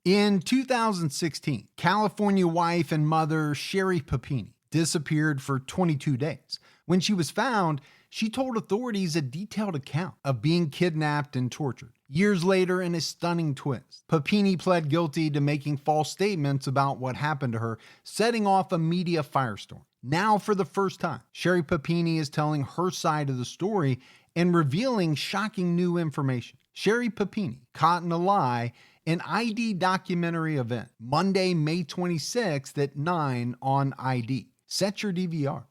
In 2016, California wife and mother Sherry Papini disappeared for 22 days. When she was found, she told authorities a detailed account of being kidnapped and tortured. Years later, in a stunning twist, Papini pled guilty to making false statements about what happened to her, setting off a media firestorm. Now, for the first time, Sherry Papini is telling her side of the story and revealing shocking new information. Sherry Papini, Caught in a Lie, an ID documentary event, Monday, May 26th at 9 on ID. Set your DVR.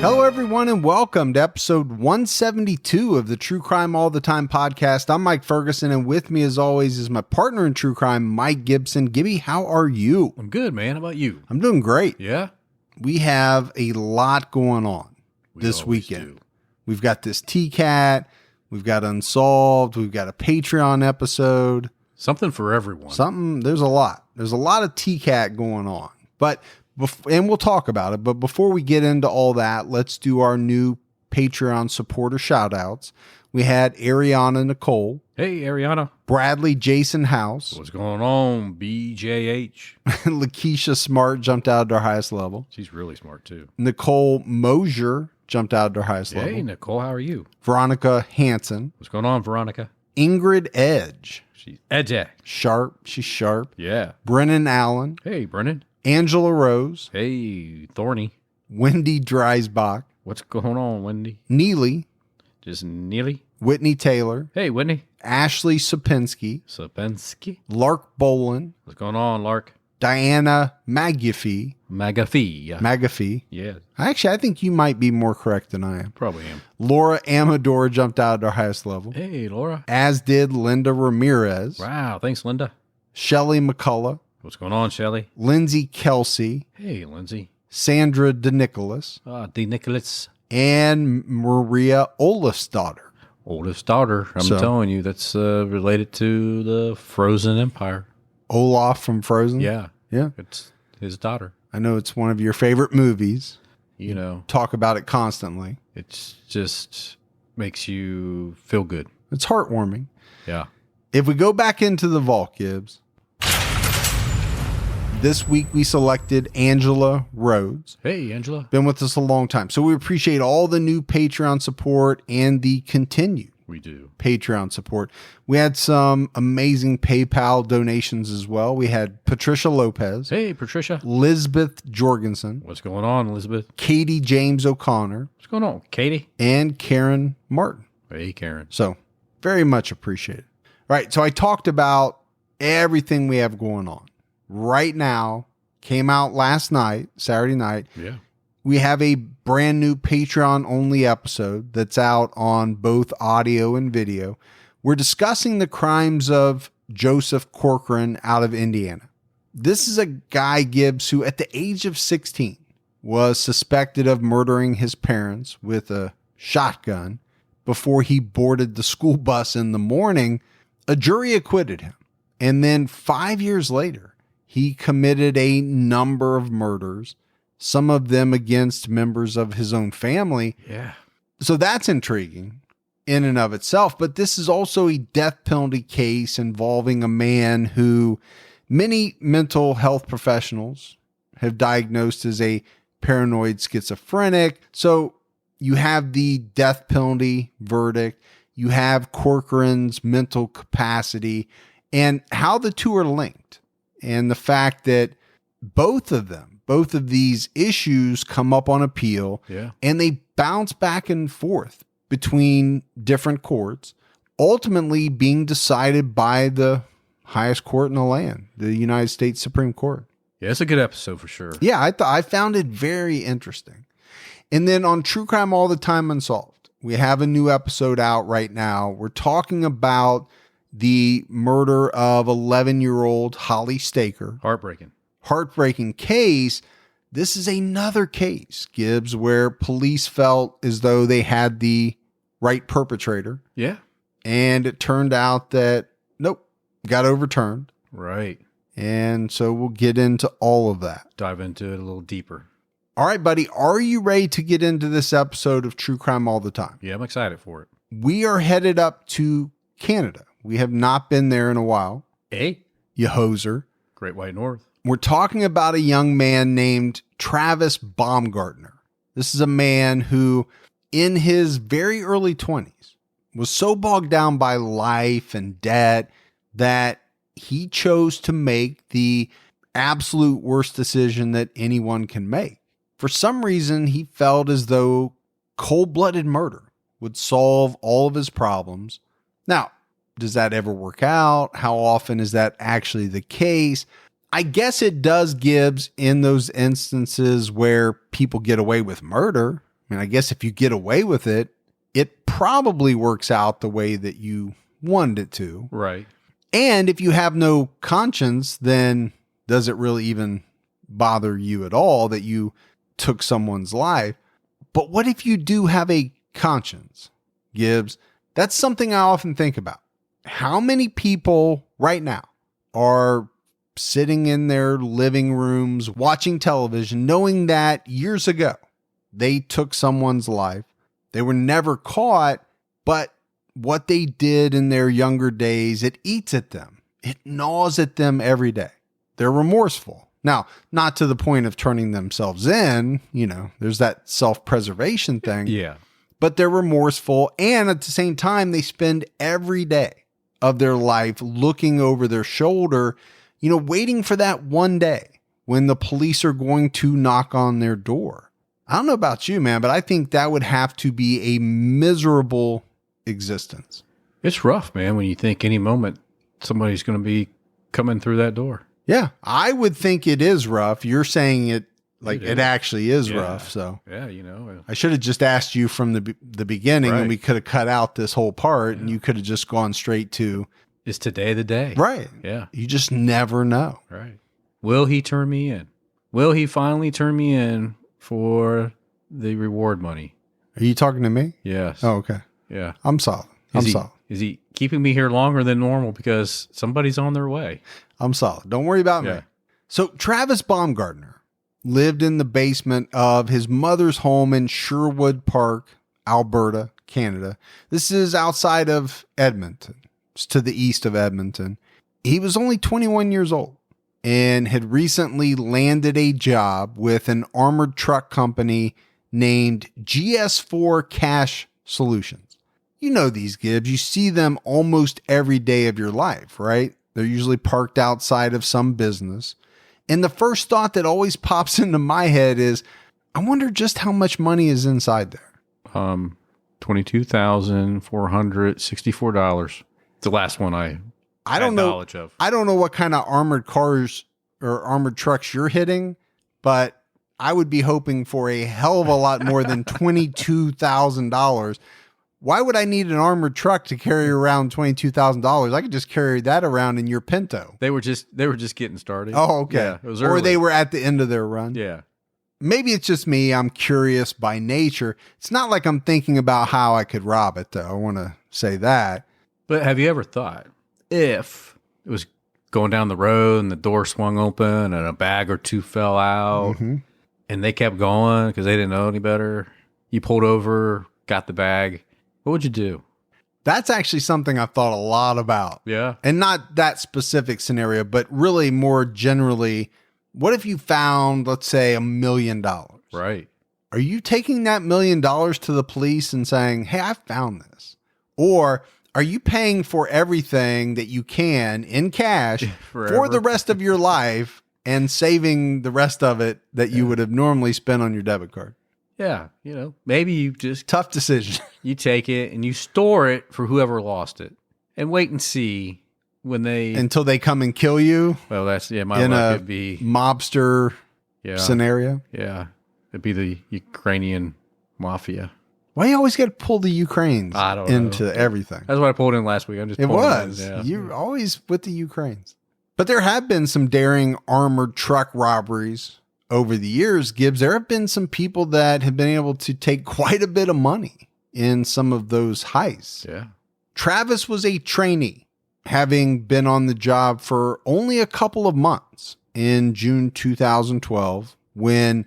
Hello, everyone, and welcome to episode 172 of the True Crime All the Time podcast. I'm Mike Ferguson, and with me, as always, is my partner in true crime, Mike Gibson. Gibby, how are you? I'm good, man. How about you? I'm doing great. Yeah? We have a lot going on this weekend. We've got this TCAT, we've got Unsolved, we've got a Patreon episode. Something for everyone. There's a lot. There's a lot of TCAT going on. And we'll talk about it. But before we get into all that, let's do our new Patreon supporter shout outs. We had Ariana Nicole. Hey, Ariana. Bradley Jason House. What's going on, BJH? Lakeisha Smart jumped out at our highest level. She's really smart, too. Nicole Mosier jumped out at our highest level. Hey, Nicole, how are you? Veronica Hansen. What's going on, Veronica? Ingrid Edge. She's edgy. Sharp. She's sharp. Yeah. Brennan Allen. Hey, Brennan. Angela Rose. Hey, Thorny. Wendy Dreisbach. What's going on, Wendy? Neely. Just Neely. Whitney Taylor. Hey, Whitney. Ashley Sapinski. Sapinski. Lark Bolin. What's going on, Lark? Diana McAfee. McAfee. Yeah. Actually, I think you might be more correct than I am. Probably am. Laura Amador jumped out at our highest level. Hey, Laura. As did Linda Ramirez. Wow. Thanks, Linda. Shelley McCullough. What's going on, Shelly? Lindsay Kelsey. Hey, Lindsay. Sandra DeNicholas. DeNicholas. And Maria Olafsdottir. Oldest daughter. I'm telling you, that's related to the Frozen Empire. Olaf from Frozen? Yeah. Yeah. It's his daughter. I know it's one of your favorite movies. You know. Talk about it constantly. It's just makes you feel good. It's heartwarming. Yeah. If we go back into the vault, Gibbs, this week we selected Angela Rhodes. Hey, Angela. Been with us a long time. So we appreciate all the new Patreon support and the continued Patreon support. We had some amazing PayPal donations as well. We had Patricia Lopez. Hey, Patricia. Lisbeth Jorgensen. What's going on, Elizabeth? Katie James O'Connor. What's going on, Katie? And Karen Martin. Hey, Karen. So very much appreciated. All right. So I talked about everything we have going on. Right now, came out last night, Saturday night. Yeah. We have a brand new Patreon only episode that's out on both audio and video. We're discussing the crimes of Joseph Corcoran out of Indiana. This is a guy, Gibbs, who at the age of 16 was suspected of murdering his parents with a shotgun before he boarded the school bus in the morning. A jury acquitted him. And then 5 years later, he committed a number of murders, some of them against members of his own family. Yeah. So that's intriguing in and of itself. But this is also a death penalty case involving a man who many mental health professionals have diagnosed as a paranoid schizophrenic. So you have the death penalty verdict. You have Corcoran's mental capacity and how the two are linked. And the fact that both of these issues come up on appeal, and they bounce back and forth between different courts, ultimately being decided by the highest court in the land, the United States Supreme Court. Yeah, it's a good episode for sure. Yeah, I found it very interesting. And then on True Crime All the Time Unsolved, We have a new episode out right now. We're talking about the murder of 11-year-old Holly Staker. Heartbreaking case. This is another case, Gibbs, where police felt as though they had the right perpetrator. Yeah. And it turned out that, nope, got overturned. Right. And so we'll get into all of that. Dive into it a little deeper. All right, buddy. Are you ready to get into this episode of True Crime All the Time? Yeah, I'm excited for it. We are headed up to Canada. We have not been there in a while. Hey. You hoser. Great White North. We're talking about a young man named Travis Baumgartner. This is a man who, in his very early 20s, was so bogged down by life and debt that he chose to make the absolute worst decision that anyone can make. For some reason, he felt as though cold-blooded murder would solve all of his problems. Now, does that ever work out? How often is that actually the case? I guess it does, Gibbs, in those instances where people get away with murder. I mean, I guess if you get away with it, it probably works out the way that you wanted it to. Right. And if you have no conscience, then does it really even bother you at all that you took someone's life? But what if you do have a conscience, Gibbs? That's something I often think about. How many people right now are sitting in their living rooms watching television, knowing that years ago they took someone's life? They were never caught, but what they did in their younger days, it eats at them. It gnaws at them every day. They're remorseful. Now, not to the point of turning themselves in, there's that self-preservation thing. Yeah. But they're remorseful. And at the same time, they spend every day of their life looking over their shoulder, waiting for that one day when the police are going to knock on their door. I don't know about you, man, but I think that would have to be a miserable existence. It's rough, man, when you think any moment somebody's going to be coming through that door. Yeah, I would think it is rough. You're saying it like it actually is rough. So yeah, I should have just asked you from the beginning, and we could have cut out this whole part, and you could have just gone straight to, is today the day? Right. Yeah. You just never know. Right. Will he turn me in? Will he finally turn me in for the reward money? Are you talking to me? Yes. Oh, okay. Yeah. I'm solid. Solid. Is he keeping me here longer than normal because somebody's on their way? I'm solid. Don't worry about me. So Travis Baumgartner lived in the basement of his mother's home in Sherwood Park, Alberta, Canada. This is outside of Edmonton. It's to the east of Edmonton. He was only 21 years old and had recently landed a job with an armored truck company named GS4 Cash Solutions. You know these, Gibbs. You see them almost every day of your life, right? They're usually parked outside of some business. And the first thought that always pops into my head is, I wonder just how much money is inside there. $22,464. The last one I don't know. Knowledge of. I don't know what kind of armored cars or armored trucks you're hitting, but I would be hoping for a hell of a lot more than $22,000. Why would I need an armored truck to carry around $22,000? I could just carry that around in your Pinto. They were just getting started. Oh, okay. Yeah, it was early. Or they were at the end of their run. Yeah. Maybe it's just me. I'm curious by nature. It's not like I'm thinking about how I could rob it, though. I want to say that. But have you ever thought if it was going down the road and the door swung open and a bag or two fell out and they kept going because they didn't know any better? You pulled over, got the bag. What would you do? That's actually something I've thought a lot about. Yeah. And not that specific scenario, but really more generally, what if you found, let's say, $1 million? Right. Are you taking that $1 million to the police and saying, hey, I found this? Or are you paying for everything that you can in cash for the rest of your life and saving the rest of it that you would have normally spent on your debit card? Yeah, maybe you just... Tough decision. You take it and you store it for whoever lost it and wait and see when they... Until they come and kill you? Well, that's... Yeah, my luck would be... mobster scenario? Yeah. It'd be the Ukrainian mafia. Why you always got to pull the Ukraines I don't into know. everything? That's what I pulled in last week. I'm just It pulling was. in, yeah. You're always with the Ukraines. But there have been some daring armored truck robberies over the years, Gibbs. There have been some people that have been able to take quite a bit of money in some of those heists. Yeah. Travis was a trainee, having been on the job for only a couple of months in June 2012 when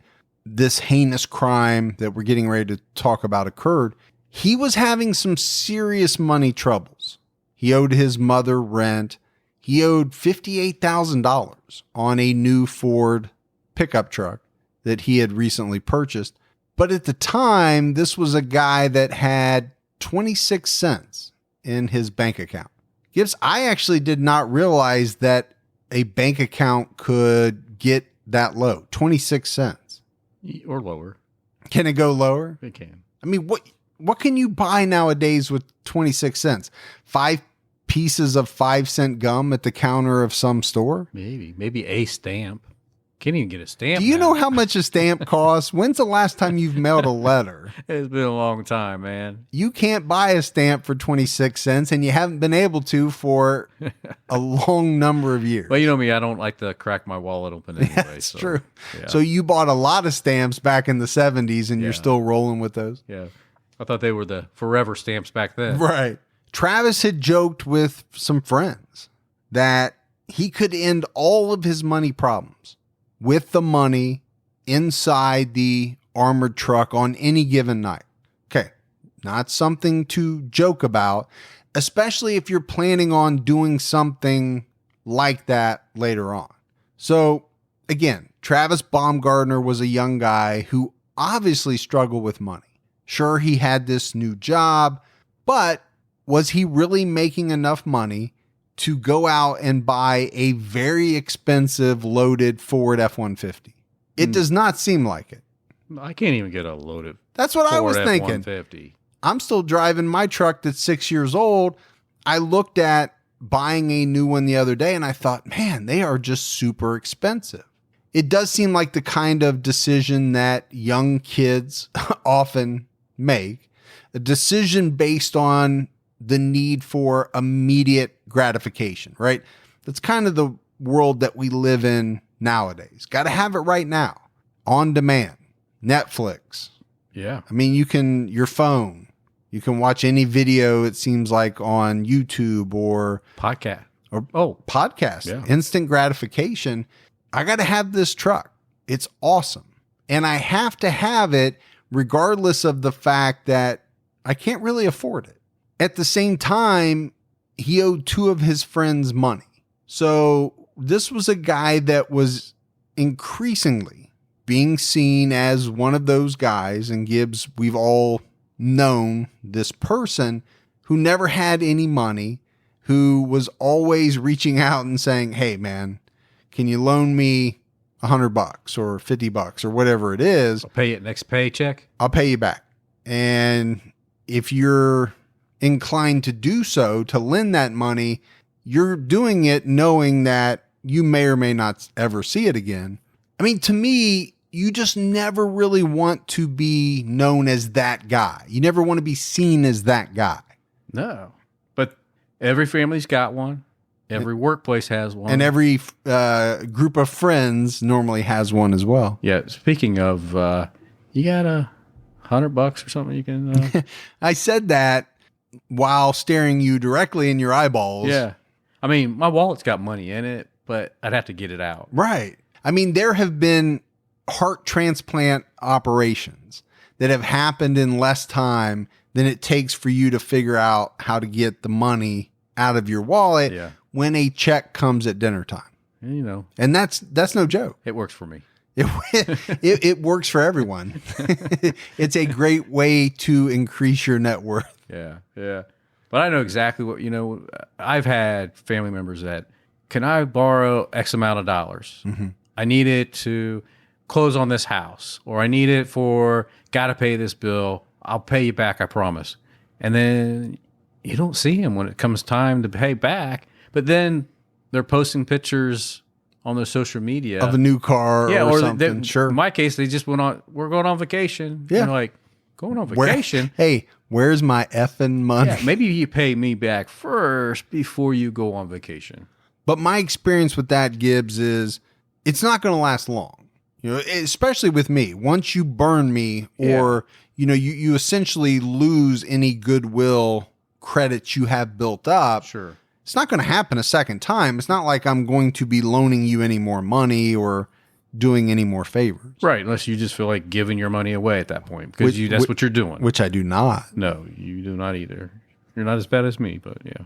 this heinous crime that we're getting ready to talk about occurred. He was having some serious money troubles. He owed his mother rent. He owed $58,000 on a new Ford pickup truck that he had recently purchased. But at the time, this was a guy that had 26 cents in his bank account. Gibbs, I actually did not realize that a bank account could get that low, 26 cents. Or lower. Can it go lower? It can. I mean, what can you buy nowadays with 26 cents? 5 pieces of 5-cent gum at the counter of some store? Maybe a stamp. Can't even get a stamp. Do you now. know how much a stamp costs? When's the last time you've mailed a letter? It's been a long time, man. You can't buy a stamp for 26 cents, and you haven't been able to for a long number of years. Well, you know me, I don't like to crack my wallet open anyway. That's true. Yeah. So you bought a lot of stamps back in the 70s, and you're still rolling with those? Yeah. I thought they were the forever stamps back then. Right. Travis had joked with some friends that he could end all of his money problems with the money inside the armored truck on any given night. Okay. Not something to joke about, especially if you're planning on doing something like that later on. So again, Travis Baumgartner was a young guy who obviously struggled with money. Sure, he had this new job, but was he really making enough money to go out and buy a very expensive loaded Ford F-150? It does not seem like it. I can't even get a loaded That's what I was Ford thinking. F-150. I'm still driving my truck that's 6 years old. I looked at buying a new one the other day and I thought, man, they are just super expensive. It does seem like the kind of decision that young kids often make, a decision based on the need for immediate gratification, right? That's kind of the world that we live in nowadays. Got to have it right now, on demand, Netflix. Yeah. I mean, your phone, you can watch any video, it seems like, on YouTube or Podcast. podcast. Yeah. Instant gratification. I got to have this truck. It's awesome. And I have to have it regardless of the fact that I can't really afford it. At the same time, he owed 2 of his friends money. So this was a guy that was increasingly being seen as one of those guys. And Gibbs, we've all known this person who never had any money, who was always reaching out and saying, hey, man, can you loan me $100 or $50 or whatever it is? I'll pay it next paycheck. I'll pay you back. And if you're inclined to do so, to lend that money, you're doing it knowing that you may or may not ever see it again. I mean, to me, you just never really want to be known as that guy. You never want to be seen as that guy. No. But every family's got one. Every workplace has one. And every group of friends normally has one as well. Yeah. Speaking of, you got $100 or something you can. I said that while staring you directly in your eyeballs. Yeah. I mean, my wallet's got money in it, but I'd have to get it out. Right. I mean, there have been heart transplant operations that have happened in less time than it takes for you to figure out how to get the money out of your wallet when a check comes at dinner time. And, you know, and that's no joke. It works for me. It works for everyone. It's a great way to increase your net worth. Yeah. Yeah. But I know exactly what, I've had family members that, can I borrow X amount of dollars? Mm-hmm. I need it to close on this house, or I need it for, got to pay this bill. I'll pay you back, I promise. And then you don't see them when it comes time to pay back. But then they're posting pictures on their social media of a new car or something. Sure. In my case, they just we're going on vacation. Yeah. And like, Going on vacation? Where's my effing money? Yeah, maybe you pay me back first before you go on vacation. But my experience with that, Gibbs, is it's not going to last long. You know, especially with me. Once you burn me, or you essentially lose any goodwill credits you have built up. Sure. It's not going to happen a second time. It's not like I'm going to be loaning you any more money or doing any more favors. Right, unless you just feel like giving your money away at that point, because that's what you're doing. Which I do not. No, you do not either. You're not as bad as me, but yeah.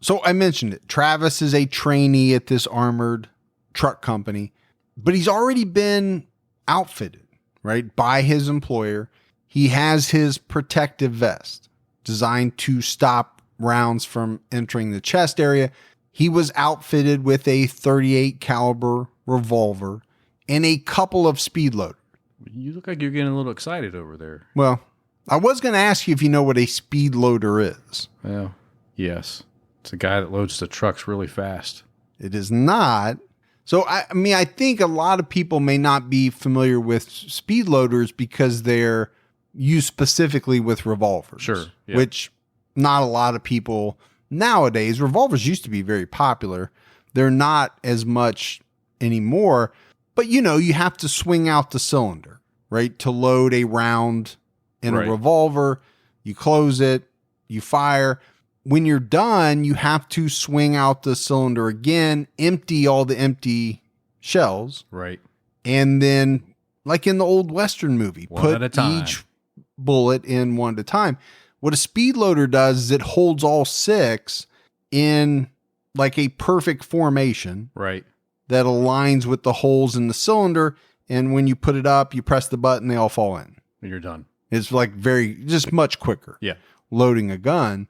So I mentioned it. Travis is a trainee at this armored truck company, but he's already been outfitted, right, by his employer. He has his protective vest designed to stop rounds from entering the chest area. He was outfitted with a .38 caliber revolver and a couple of speed loaders. You look like you're getting a little excited over there. Well, I was going to ask you if you know what a speed loader is. Well, yes. It's a guy that loads the trucks really fast. It is not. So, I think a lot of people may not be familiar with speed loaders because they're used specifically with revolvers. Sure. Yeah. Which not a lot of people nowadays. Revolvers used to be very popular. They're not as much anymore. But, you have to swing out the cylinder, right? To load a round in a revolver. You close it. You fire. When you're done, you have to swing out the cylinder again, empty all the empty shells. Right. And then, like in the old Western movie, put each bullet in one at a time. What a speed loader does is it holds all six in like a perfect formation. Right. That aligns with the holes in the cylinder. And when you put it up, you press the button, they all fall in. And you're done. It's like just much quicker. Yeah. Loading a gun.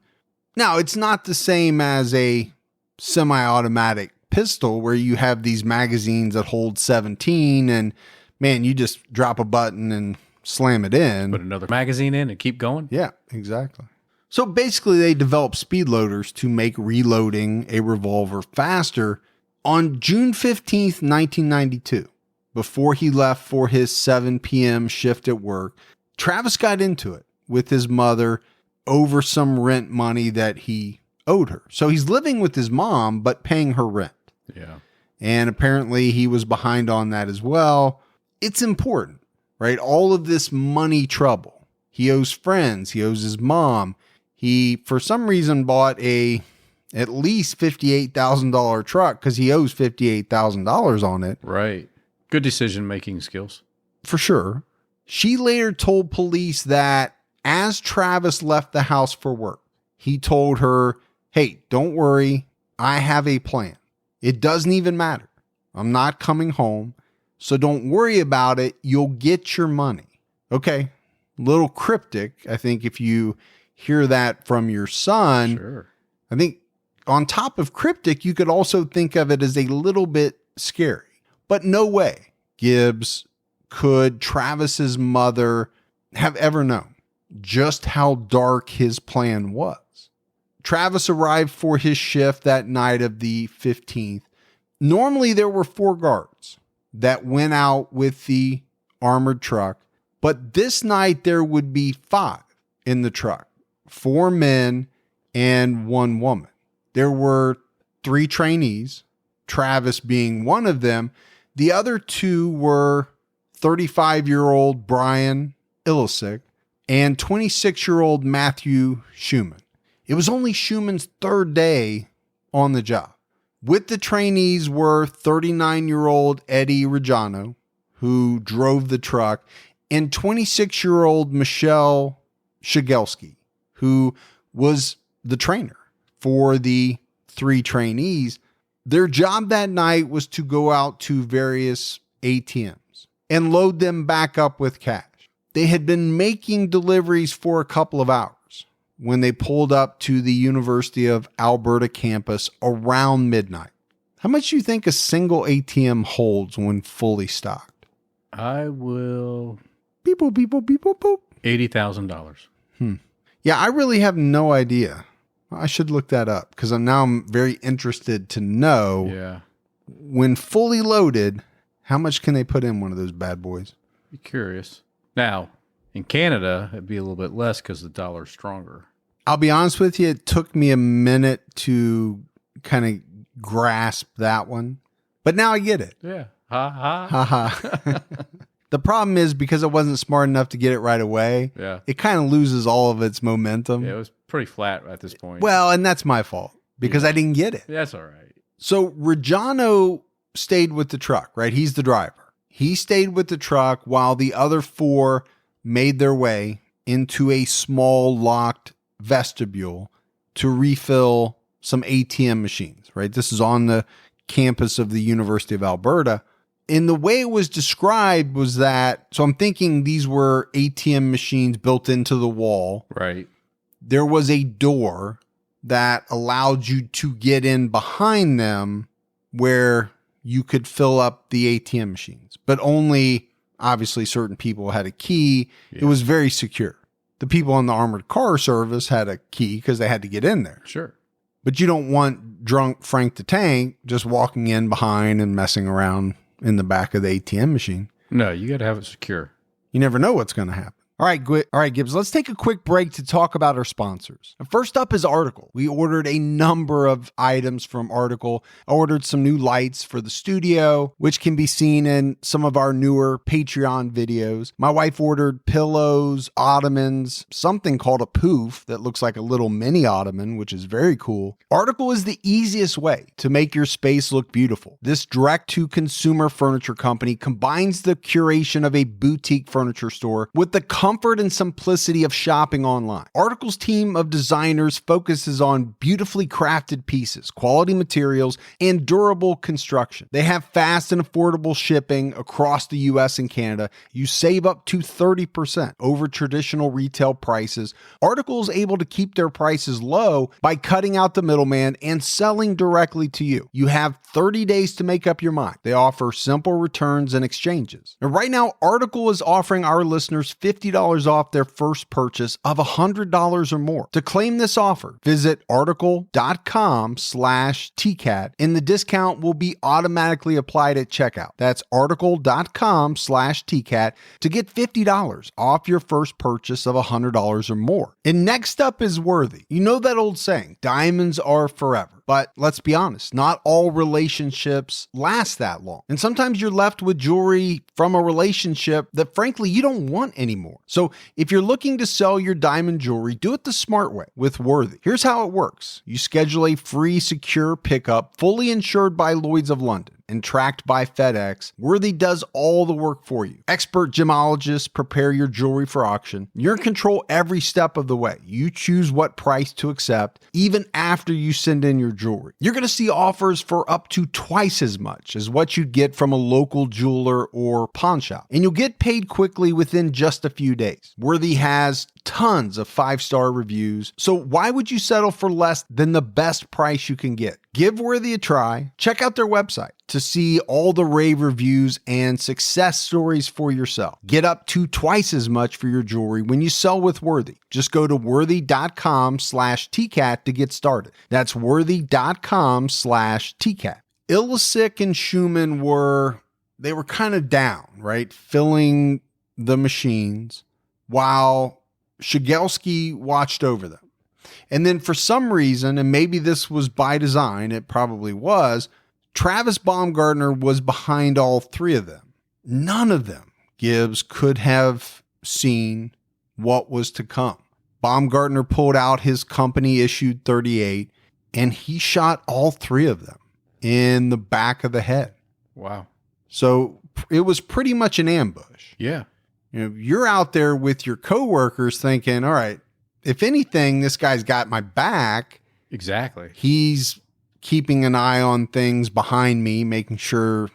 Now, it's not the same as a semi-automatic pistol where you have these magazines that hold 17 and, man, you just drop a button and slam it in. Put another magazine in and keep going. Yeah, exactly. So basically, they developed speed loaders to make reloading a revolver faster. On June 15th, 1992, before he left for his 7 p.m. shift at work, Travis got into it with his mother over some rent money that he owed her. So he's living with his mom, but paying her rent. Yeah. And apparently he was behind on that as well. It's important, right? All of this money trouble. He owes friends. He owes his mom. He, for some reason, bought at least $58,000 truck because he owes $58,000 on it. Right. Good decision-making skills. For sure. She later told police that as Travis left the house for work, he told her, hey, don't worry. I have a plan. It doesn't even matter. I'm not coming home. So don't worry about it. You'll get your money. Okay. Little cryptic. I think if you hear that from your son, sure. I think on top of cryptic, you could also think of it as a little bit scary. But no way, Gibbs, could Travis's mother have ever known just how dark his plan was. Travis arrived for his shift that night of the 15th. Normally there were 4 guards that went out with the armored truck, but this night there would be 5 in the truck, 4 men and 1 woman. There were 3 trainees, Travis being one of them. The other 2 were 35-year-old Brian Illisick and 26-year-old Matthew Schumann. It was only Schumann's 3rd day on the job. With the trainees were 39-year-old Eddie Reggiano, who drove the truck, and 26-year-old Michelle Shigelski, who was the trainer for the 3 trainees. Their job that night was to go out to various ATMs and load them back up with cash. They had been making deliveries for a couple of hours when they pulled up to the University of Alberta campus around midnight. How much do you think a single ATM holds when fully stocked? I will... Beep, boop, beep, boop, beep, boop, boop. $80,000. Yeah, I really have no idea. I should look that up because I'm very interested to know when fully loaded, how much can they put in one of those bad boys? Be curious. Now, In Canada, it'd be a little bit less because the dollar's stronger. I'll be honest with you, it took me a minute to kind of grasp that one, but now I get it. Yeah. Ha ha. Ha ha. The problem is because it wasn't smart enough to get it right away, it kind of loses all of its momentum. Yeah, it was pretty flat at this point. Well, and that's my fault because I didn't get it. That's all right. So Reggiano stayed with the truck, right? He's the driver. He stayed with the truck while the other four made their way into a small locked vestibule to refill some ATM machines, right? This is on the campus of the University of Alberta. And the way it was described was that, so I'm thinking these were ATM machines built into the wall. Right. There was a door that allowed you to get in behind them where you could fill up the ATM machines, but only obviously certain people had a key. Yeah. It was very secure. The people on the armored car service had a key because they had to get in there. Sure. But you don't want drunk Frank the Tank just walking in behind and messing around in the back of the ATM machine. No, you got to have it secure. You never know what's going to happen. All right, Gibbs, let's take a quick break to talk about our sponsors. First up is Article. We ordered a number of items from Article. I ordered some new lights for the studio, which can be seen in some of our newer Patreon videos. My wife ordered pillows, ottomans, something called a poof that looks like a little mini ottoman, which is very cool. Article is the easiest way to make your space look beautiful. This direct-to-consumer furniture company combines the curation of a boutique furniture store with the comfort and simplicity of shopping online. Article's team of designers focuses on beautifully crafted pieces, quality materials, and durable construction. They have fast and affordable shipping across the US and Canada. You save up to 30% over traditional retail prices. Article is able to keep their prices low by cutting out the middleman and selling directly to you. You have 30 days to make up your mind. They offer simple returns and exchanges. And right now, Article is offering our listeners $50 off their first purchase of $100 or more. To claim this offer, visit article.com/TCAT and the discount will be automatically applied at checkout. That's article.com/TCAT to get $50 off your first purchase of $100 or more. And next up is Worthy. You know that old saying, diamonds are forever. But let's be honest, not all relationships last that long. And sometimes you're left with jewelry from a relationship that frankly you don't want anymore. So if you're looking to sell your diamond jewelry, do it the smart way with Worthy. Here's how it works. You schedule a free, secure pickup, fully insured by Lloyd's of London and tracked by FedEx. Worthy does all the work for you. Expert gemologists prepare your jewelry for auction. You're in control every step of the way. You choose what price to accept, even after you send in your jewelry. You're going to see offers for up to twice as much as what you'd get from a local jeweler or pawn shop. And you'll get paid quickly within just a few days. Worthy has tons of 5-star reviews, so why would you settle for less than the best price you can get? Give Worthy a try. Check out their website to see all the rave reviews and success stories for yourself. Get up to twice as much for your jewelry when you sell with Worthy. Just go to worthy.com/TCAT to get started. That's worthy.com/TCAT. Illicik and Schumann were kind of down, right? Filling the machines while Shigelski watched over them. And then for some reason, and maybe this was by design, it probably was, Travis Baumgartner was behind all three of them. None of them, Gibbs, could have seen what was to come. Baumgartner pulled out his company-issued .38, and he shot all three of them in the back of the head. Wow. So it was pretty much an ambush. Yeah. You know, you're out there with your coworkers thinking, all right, if anything, this guy's got my back. Exactly. He's keeping an eye on things behind me, making sure,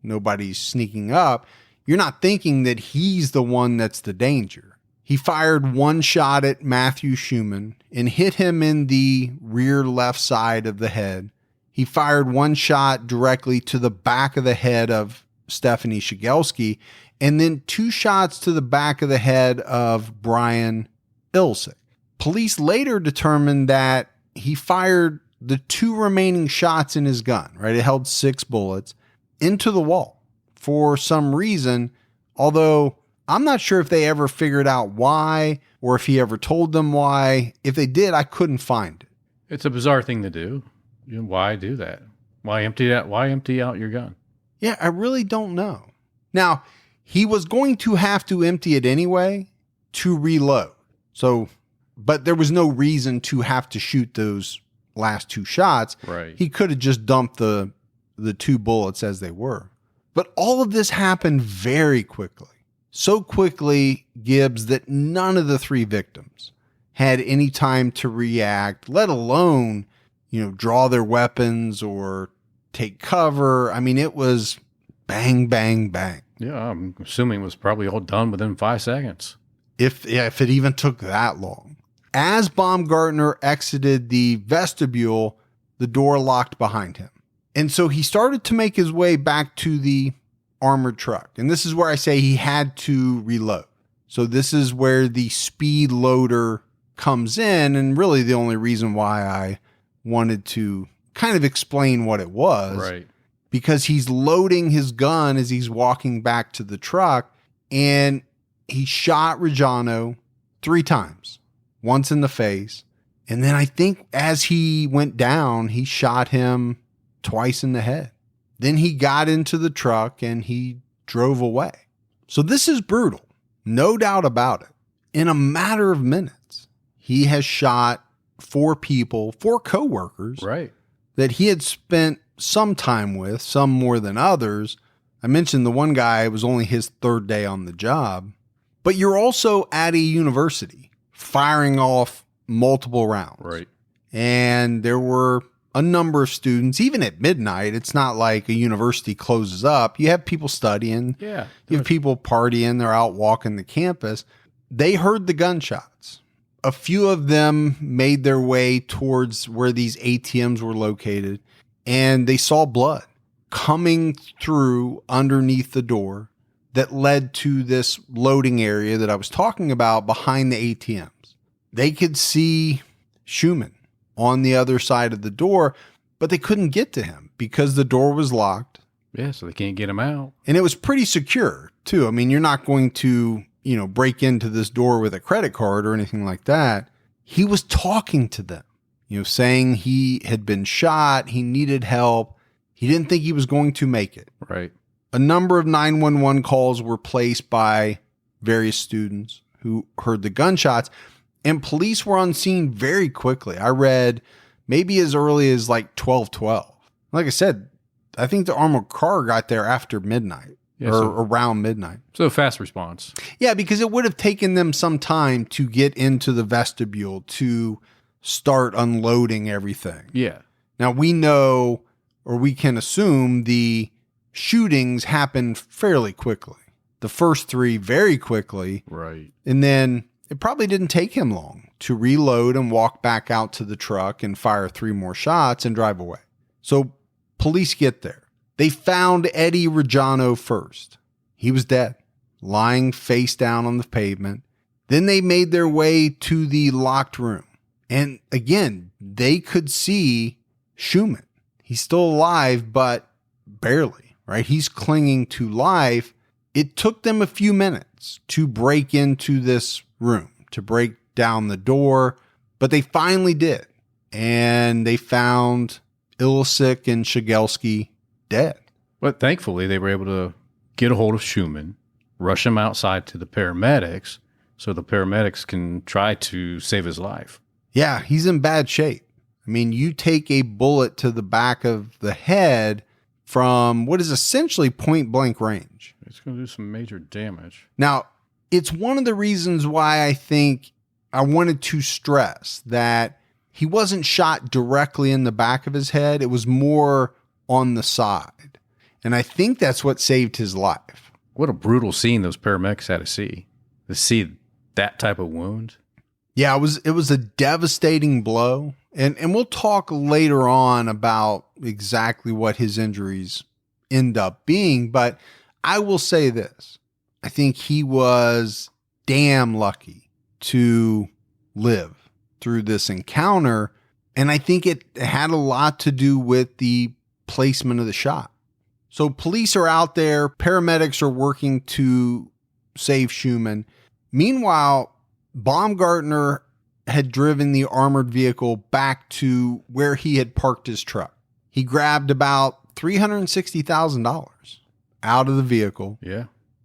nobody's sneaking up. You're not thinking that he's the one that's the danger. He fired one shot at Matthew Schumann and hit him in the rear left side of the head. He fired one shot directly to the back of the head of Stephanie Shigelski, and then 2 shots to the back of the head of Brian Illicik. Police later determined that he fired the 2 remaining shots in his gun, right? It held 6 bullets into the wall for some reason, although I'm not sure if they ever figured out why or if he ever told them why. If they did, I couldn't find it. It's a bizarre thing to do. Why do that? Why empty out your gun? Yeah, I really don't know. Now, he was going to have to empty it anyway to reload. So, but there was no reason to have to shoot those last 2 shots. Right. He could have just dumped the 2 bullets as they were. But all of this happened very quickly. So quickly, Gibbs, that none of the 3 victims had any time to react, let alone, draw their weapons or take cover. I mean, it was bang, bang, bang. Yeah, I'm assuming it was probably all done within 5 seconds. If it even took that long. As Baumgartner exited the vestibule, the door locked behind him. And so he started to make his way back to the armored truck. And this is where I say he had to reload. So this is where the speed loader comes in. And really the only reason why I wanted to kind of explain what it was. Right. Because he's loading his gun as he's walking back to the truck. And he shot Reggiano 3 times. Once in the face. And then I think as he went down, he shot him twice in the head. Then he got into the truck and he drove away. So this is brutal. No doubt about it. In a matter of minutes, he has shot 4 people, 4 coworkers, right, that he had spent some time with, some more than others. I mentioned the one guy, it was only his 3rd day on the job. But you're also at a university firing off multiple rounds. Right. And there were a number of students, even at midnight. It's not like a university closes up. You have people studying. Yeah. You have people partying. They're out walking the campus. They heard the gunshots. A few of them made their way towards where these ATMs were located, and they saw blood coming through underneath the door that led to this loading area that I was talking about behind the ATMs. They could see Schumann on the other side of the door, but they couldn't get to him because the door was locked. Yeah, so they can't get him out. And it was pretty secure, too. I mean, you're not going to, break into this door with a credit card or anything like that. He was talking to them, saying he had been shot, he needed help. He didn't think he was going to make it. Right. A number of 911 calls were placed by various students who heard the gunshots, and police were on scene very quickly. I read maybe as early as like 12:12. Like I said, I think the armored car got there after midnight around midnight. So fast response. Yeah, because it would have taken them some time to get into the vestibule to start unloading everything. Yeah. Now we know, or we can assume, the shootings happened fairly quickly. The first 3 very quickly. Right. And then it probably didn't take him long to reload and walk back out to the truck and fire 3 more shots and drive away. So police get there. They found Eddie Reggiano first. He was dead, lying face down on the pavement. Then they made their way to the locked room. And again, they could see Schumann. He's still alive, but barely, right? He's clinging to life. It took them a few minutes to break into this room, to break down the door, but they finally did. And they found Ilisic and Shigelski dead. But thankfully, they were able to get a hold of Schumann, rush him outside to the paramedics so the paramedics can try to save his life. Yeah, he's in bad shape. I mean, you take a bullet to the back of the head from what is essentially point blank range. It's going to do some major damage. Now, it's one of the reasons why I think I wanted to stress that he wasn't shot directly in the back of his head. It was more on the side. And I think that's what saved his life. What a brutal scene those paramedics had to see that type of wound. Yeah, it was a devastating blow. And we'll talk later on about exactly what his injuries end up being. But I will say this. I think he was damn lucky to live through this encounter. And I think it had a lot to do with the placement of the shot. So police are out there. Paramedics are working to save Schumann. Meanwhile, Baumgartner had driven the armored vehicle back to where he had parked his truck. He grabbed about $360,000 out of the vehicle,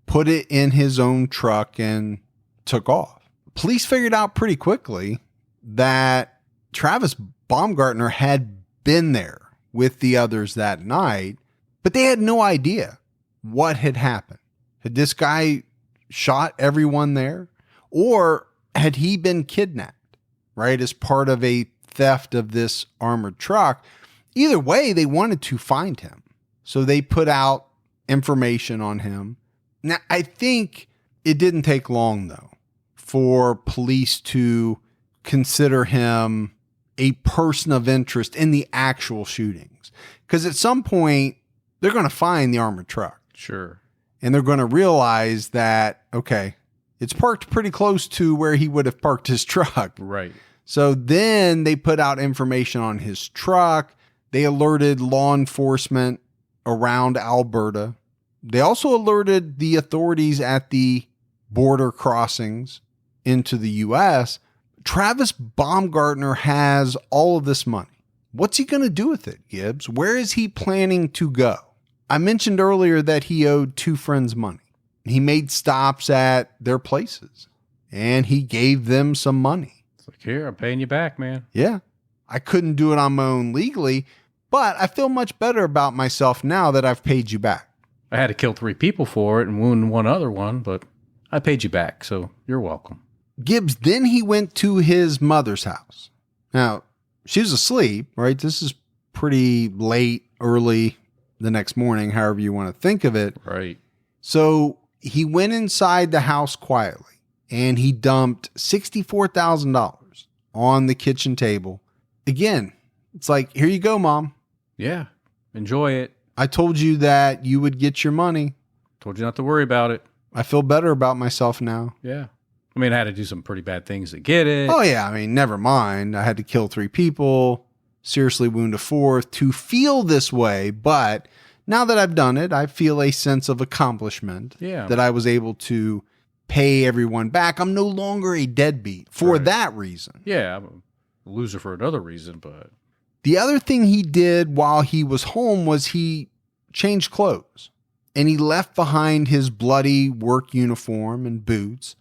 put it in his own truck, and took off. Police figured out pretty quickly that Travis Baumgartner had been there with the others that night, but they had no idea what had happened. Had this guy shot everyone there? Or had he been kidnapped, right, as part of a theft of this armored truck? Either way, they wanted to find him. So they put out information on him. Now, I think it didn't take long, though, for police to consider him a person of interest in the actual shootings. Because at some point, they're going to find the armored truck. Sure. And they're going to realize that, okay, it's parked pretty close to where he would have parked his truck. Right. So then they put out information on his truck. They alerted law enforcement around Alberta. They also alerted the authorities at the border crossings into the U.S. Travis Baumgartner has all of this money. What's he going to do with it, Gibbs? Where is he planning to go? I mentioned earlier that he owed two friends money. He made stops at their places, and he gave them some money. It's like, here, I'm paying you back, man. Yeah. I couldn't do it on my own legally, but I feel much better about myself now that I've paid you back. I had to kill 3 people for it and wound one other one, but I paid you back, so you're welcome. Gibbs, then he went to his mother's house. Now, she was asleep, right? This is pretty late, early the next morning, however you want to think of it. Right. So he went inside the house quietly and he dumped $64,000 on the kitchen table. Again, it's like, here you go, Mom. Yeah. Enjoy it. I told you that you would get your money. Told you not to worry about it. I feel better about myself now. Yeah. I mean, I had to do some pretty bad things to get it. Oh, yeah. I mean, never mind. I had to kill 3 people, seriously wound a 4th to feel this way. But now that I've done it, I feel a sense of accomplishment. Yeah. That I was able to pay everyone back. I'm no longer a deadbeat for that reason. Yeah. I'm a loser for another reason, but. The other thing he did while he was home was he changed clothes. And he left behind his bloody work uniform and boots.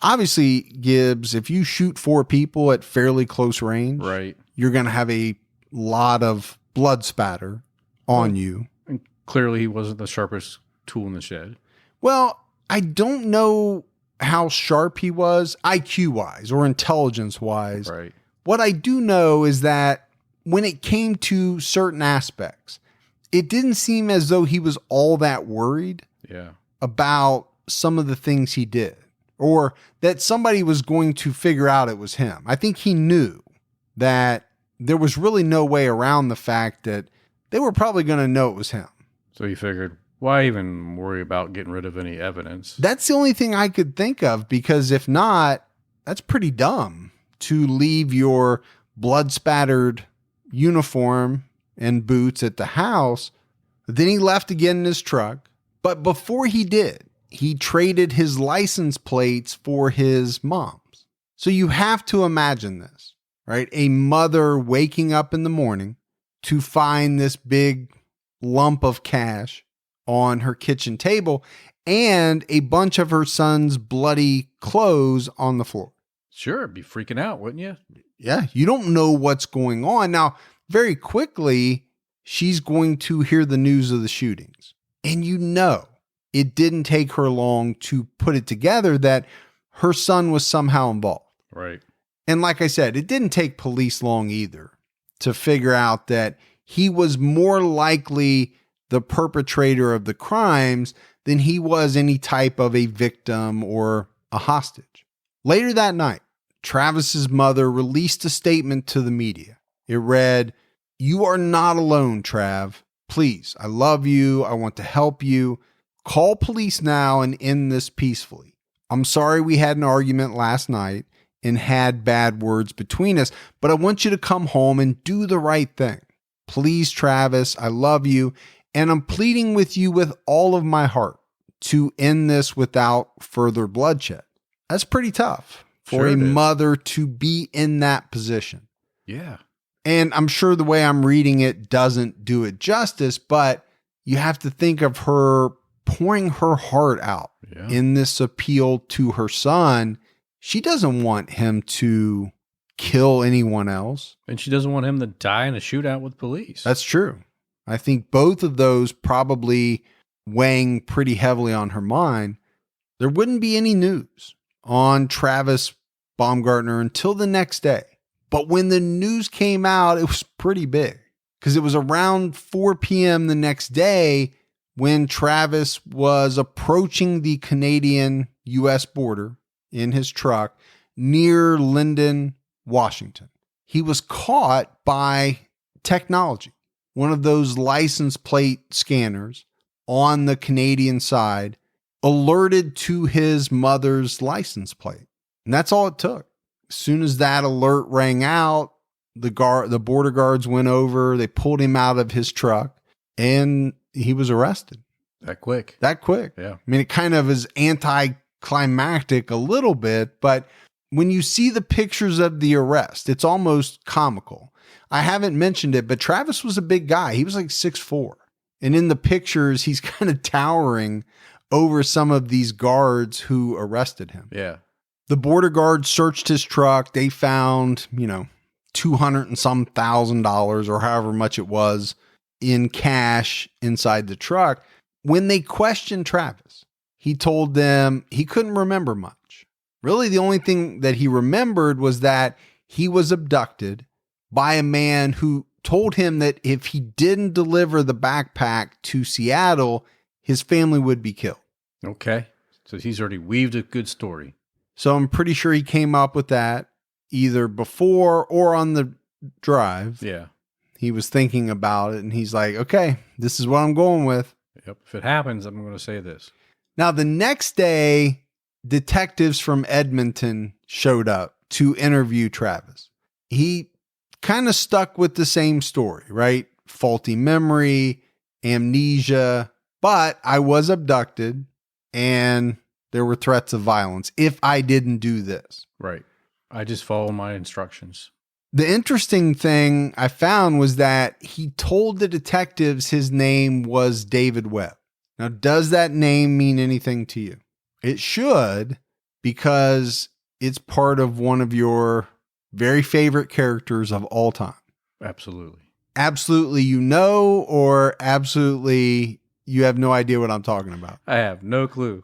Obviously, Gibbs, if you shoot 4 people at fairly close range, right, you're going to have a lot of blood spatter on you. And clearly he wasn't the sharpest tool in the shed. Well, I don't know how sharp he was IQ-wise or intelligence-wise. Right. What I do know is that when it came to certain aspects, it didn't seem as though he was all that worried about some of the things he did, or that somebody was going to figure out it was him. I think he knew that there was really no way around the fact that they were probably going to know it was him. So he figured, why even worry about getting rid of any evidence? That's the only thing I could think of, because if not, that's pretty dumb to leave your blood-spattered uniform and boots at the house. Then he left again in his truck. But before he did, he traded his license plates for his mom's. So you have to imagine this, right? A mother waking up in the morning to find this big lump of cash on her kitchen table and a bunch of her son's bloody clothes on the floor. Sure, be freaking out, wouldn't you? Yeah, you don't know what's going on. Now, very quickly, she's going to hear the news of the shootings. And you know, it didn't take her long to put it together that her son was somehow involved. Right. And like I said, it didn't take police long either to figure out that he was more likely the perpetrator of the crimes than he was any type of a victim or a hostage. Later that night, Travis's mother released a statement to the media. It read, "You are not alone, Trav. Please, I love you. I want to help you. Call police now and end this peacefully. I'm sorry we had an argument last night and had bad words between us, but I want you to come home and do the right thing. Please, Travis, I love you, and I'm pleading with you with all of my heart to end this without further bloodshed. That's pretty tough for Sure a it is. mother to be in that position. Yeah. And I'm sure the way I'm reading it doesn't do it justice, but you have to think of her pouring her heart out Yeah. in this appeal to her son. She doesn't want him to kill anyone else. And she doesn't want him to die in a shootout with police. That's true. I think both of those probably weighing pretty heavily on her mind. There wouldn't be any news on Travis Baumgartner until the next day. But when the news came out, it was pretty big because it was around 4 p.m. the next day when Travis was approaching the Canadian-U.S. border in his truck near Linden, Washington. He was caught by technology, one of those license plate scanners on the Canadian side, alerted to his mother's license plate. And that's all it took. As soon as that alert rang out, the border guards went over, they pulled him out of his truck, and he was arrested. that quick. That quick. Yeah. I mean, it kind of is anticlimactic a little bit, but when you see the pictures of the arrest, it's almost comical. I haven't mentioned it, but Travis was a big guy. He was like 6'4". And in the pictures, he's kind of towering over some of these guards who arrested him. Yeah. The border guards searched his truck. They found, $200 and some $1,000 or however much it was in cash inside the truck. When they questioned Travis, he told them he couldn't remember much. Really, the only thing that he remembered was that he was abducted by a man who told him that if he didn't deliver the backpack to Seattle, his family would be killed. Okay. So he's already weaved a good story. So I'm pretty sure he came up with that either before or on the drive. Yeah. He was thinking about it and he's like, okay, this is what I'm going with. Yep. If it happens, I'm going to say this. Now, the next day, detectives from Edmonton showed up to interview Travis. He kind of stuck with the same story, right? Faulty memory, amnesia, but I was abducted and there were threats of violence if I didn't do this. Right. I just follow my instructions. The interesting thing I found was that he told the detectives his name was David Webb. Now, does that name mean anything to you? It should, because it's part of one of your very favorite characters of all time. Absolutely. Absolutely, or absolutely you have no idea what I'm talking about. I have no clue.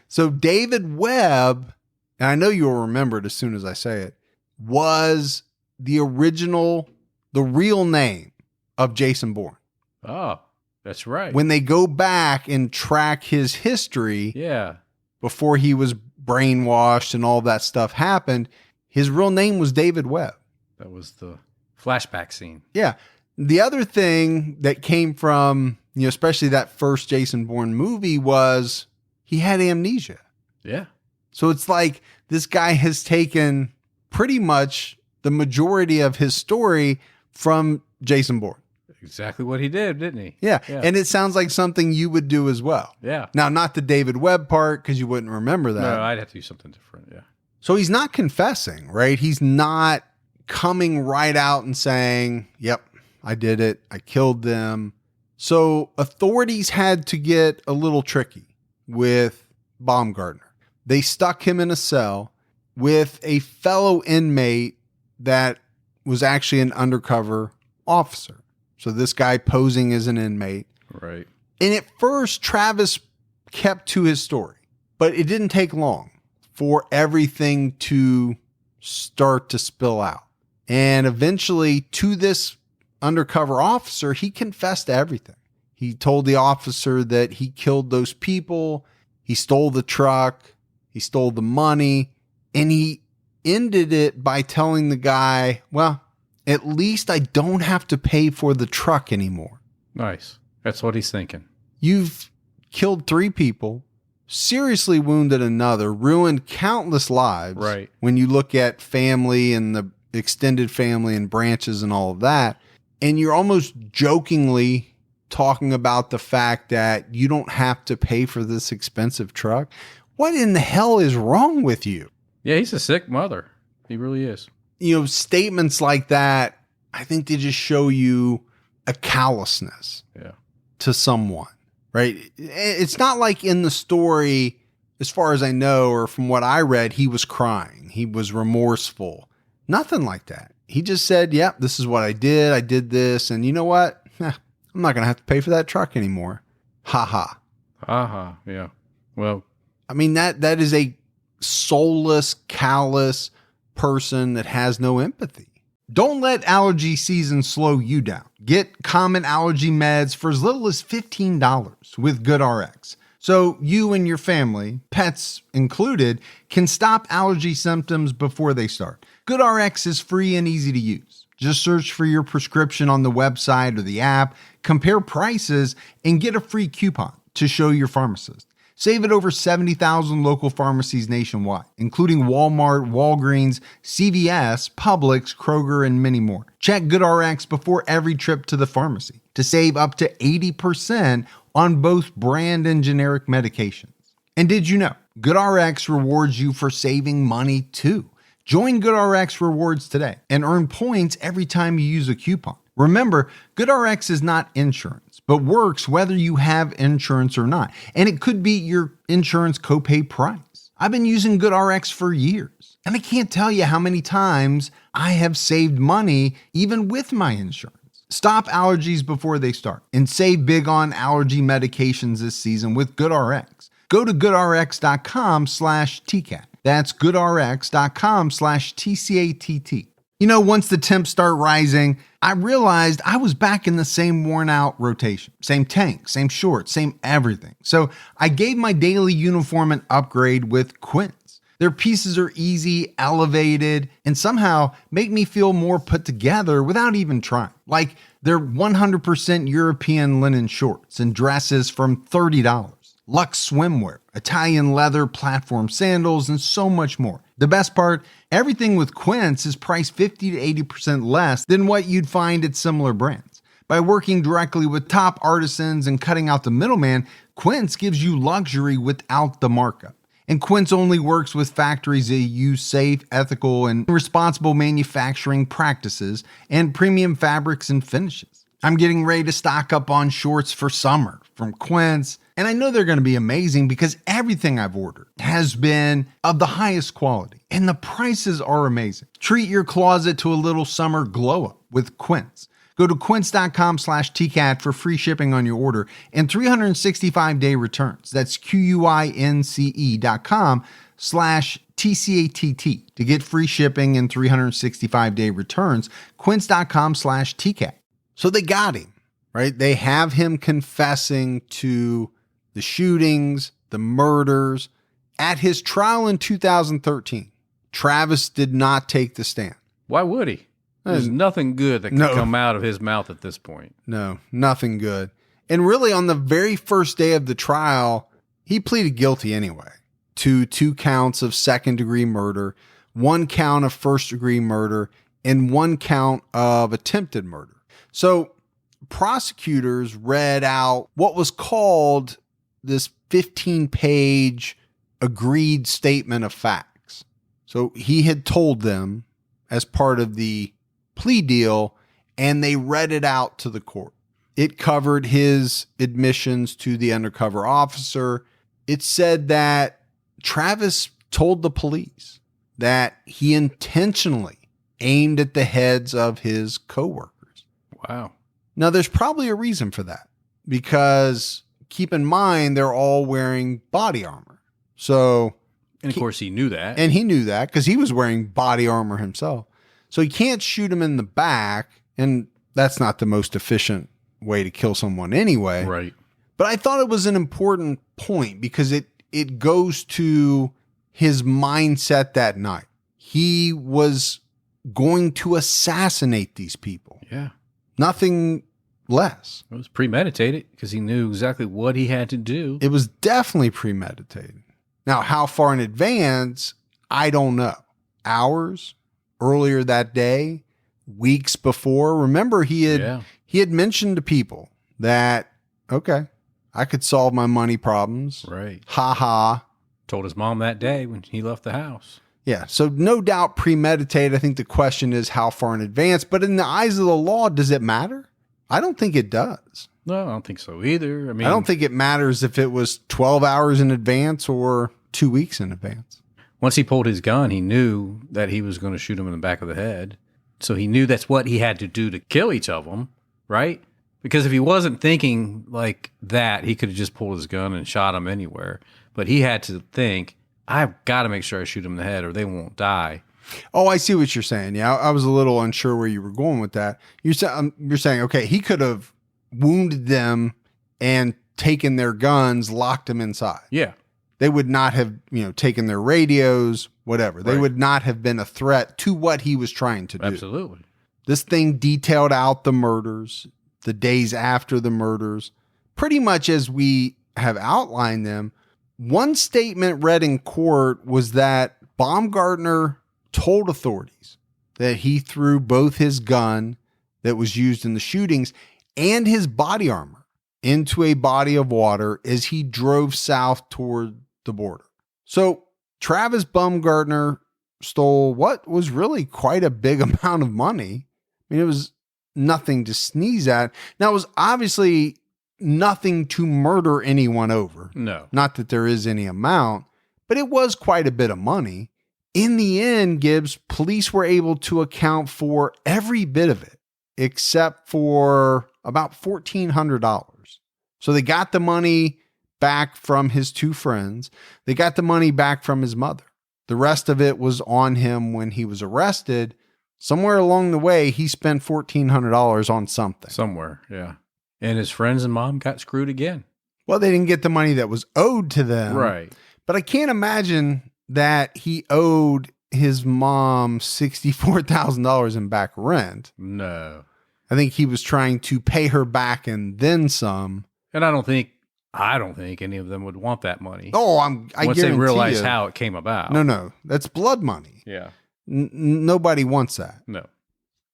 So David Webb, and I know you'll remember it as soon as I say it, was the real name of Jason Bourne. Oh, that's right. When they go back and track his history Yeah. before he was brainwashed and all that stuff happened, his real name was David Webb. That was the flashback scene. Yeah. The other thing that came from, especially that first Jason Bourne movie was he had amnesia. Yeah. So it's like this guy has taken pretty much the majority of his story from Jason Bourne. Exactly what he did, didn't he? Yeah. And it sounds like something you would do as well. Yeah. Now, not the David Webb part, because you wouldn't remember that. No, I'd have to do something different. Yeah. So he's not confessing, right? He's not coming right out and saying, yep, I did it. I killed them. So authorities had to get a little tricky with Baumgartner. They stuck him in a cell with a fellow inmate that was actually an undercover officer. So this guy posing as an inmate. Right. And at first, Travis kept to his story, but it didn't take long for everything to start to spill out. And eventually, to this undercover officer, he confessed to everything. He told the officer that he killed those people, he stole the truck, he stole the money, and he ended it by telling the guy, well, at least I don't have to pay for the truck anymore. Nice. That's what he's thinking. You've killed 3 people, seriously wounded another, ruined countless lives. Right. When you look at family and the extended family and branches and all of that, and you're almost jokingly talking about the fact that you don't have to pay for this expensive truck. What in the hell is wrong with you? Yeah, he's a sick mother. He really is. Statements like that, I think they just show you a callousness to someone, right? It's not like in the story, as far as I know, or from what I read, he was crying. He was remorseful. Nothing like that. He just said, yep, this is what I did. I did this. And you know what? I'm not going to have to pay for that truck anymore. Ha ha. Ha ha. Yeah. Well, I mean, that is a soulless, callous person that has no empathy. Don't let allergy season slow you down. Get common allergy meds for as little as $15 with GoodRx. So you and your family, pets included, can stop allergy symptoms before they start. GoodRx is free and easy to use. Just search for your prescription on the website or the app, compare prices, and get a free coupon to show your pharmacist. Save at over 70,000 local pharmacies nationwide, including Walmart, Walgreens, CVS, Publix, Kroger, and many more. Check GoodRx before every trip to the pharmacy to save up to 80% on both brand and generic medications. And did you know GoodRx rewards you for saving money too? Join GoodRx Rewards today and earn points every time you use a coupon. Remember, GoodRx is not insurance, but works whether you have insurance or not. And it could be your insurance copay price. I've been using GoodRx for years, and I can't tell you how many times I have saved money even with my insurance. Stop allergies before they start and save big on allergy medications this season with GoodRx. Go to goodrx.com/TCAT. That's goodrx.com/TCATT. Once the temps start rising, I realized I was back in the same worn out rotation. Same tank, same shorts, same everything. So I gave my daily uniform an upgrade with Quince. Their pieces are easy, elevated, and somehow make me feel more put together without even trying. Like their 100% European linen shorts and dresses from $30. Luxe swimwear, Italian leather platform sandals, and so much more. The best part, everything with Quince is priced 50 to 80% less than what you'd find at similar brands. By working directly with top artisans and cutting out the middleman, Quince gives you luxury without the markup. And Quince only works with factories that use safe, ethical, and responsible manufacturing practices and premium fabrics and finishes. I'm getting ready to stock up on shorts for summer from Quince, and I know they're going to be amazing because everything I've ordered has been of the highest quality, and the prices are amazing. Treat your closet to a little summer glow up with Quince. Go to quince.com/TCAT for free shipping on your order and 365-day returns. That's QUINCE.com/TCATT to get free shipping and 365-day returns. Quince.com/TCAT. So they got him, right? They have him confessing to the shootings, the murders. At his trial in 2013, Travis did not take the stand. Why would he? There's nothing good that can come out of his mouth at this point. No, nothing good. And really, on the very first day of the trial, he pleaded guilty anyway to 2 counts of second-degree murder, 1 count of first-degree murder, and 1 count of attempted murder. So prosecutors read out what was called this 15-page agreed statement of facts. So he had told them as part of the plea deal, and they read it out to the court. It covered his admissions to the undercover officer. It said that Travis told the police that he intentionally aimed at the heads of his coworkers. Wow. Now, there's probably a reason for that, because keep in mind, they're all wearing body armor. So, and of course, he knew that. And he knew that because he was wearing body armor himself. So he can't shoot him in the back, and that's not the most efficient way to kill someone anyway. Right. But I thought it was an important point because it goes to his mindset that night. He was going to assassinate these people. Yeah. Nothing less. It was premeditated because he knew exactly what he had to do. It was definitely premeditated. Now, how far in advance, I don't know. Hours? Earlier that day? Weeks before? Remember, he had mentioned to people that, okay, I could solve my money problems. Right. Ha ha. Told his mom that day when he left the house. Yeah. So no doubt premeditated. I think the question is how far in advance, but in the eyes of the law, does it matter? I don't think it does. No, I don't think so either. I don't think it matters if it was 12 hours in advance or 2 weeks in advance. Once he pulled his gun, he knew that he was going to shoot him in the back of the head. So he knew that's what he had to do to kill each of them, right? Because if he wasn't thinking like that, he could have just pulled his gun and shot him anywhere. But he had to think, I've got to make sure I shoot him in the head or they won't die. Oh, I see what you're saying. Yeah, I was a little unsure where you were going with that. You're saying, okay, he could have wounded them and taken their guns, locked them inside. Yeah. They would not have, taken their radios, whatever. They would not have been a threat to what he was trying to do. Absolutely. This thing detailed out the murders, the days after the murders, pretty much as we have outlined them. One statement read in court was that Baumgartner told authorities that he threw both his gun that was used in the shootings and his body armor into a body of water as he drove south toward the border. So Travis Baumgartner stole what was really quite a big amount of money. I mean, it was nothing to sneeze at. Now, it was obviously nothing to murder anyone over. No. Not that there is any amount, but it was quite a bit of money. In the end, Gibbs, police were able to account for every bit of it, except for about $1,400. So they got the money back from his two friends. They got the money back from his mother. The rest of it was on him when he was arrested. Somewhere along the way, he spent $1,400 on something. Somewhere, yeah. And his friends and mom got screwed again. Well, they didn't get the money that was owed to them. Right. But I can't imagine that he owed his mom $64,000 in back rent. No. I think he was trying to pay her back and then some. And I don't think any of them would want that money. Oh, I once guarantee they realize you. how it came about. No, that's blood money. Yeah. Nobody wants that. No.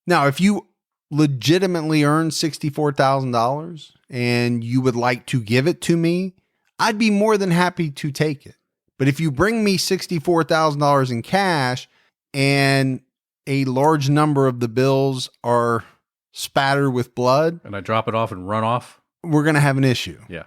Now, if you legitimately earn $64,000 and you would like to give it to me, I'd be more than happy to take it. But if you bring me $64,000 in cash and a large number of the bills are spattered with blood, and I drop it off and run off, we're going to have an issue. Yeah.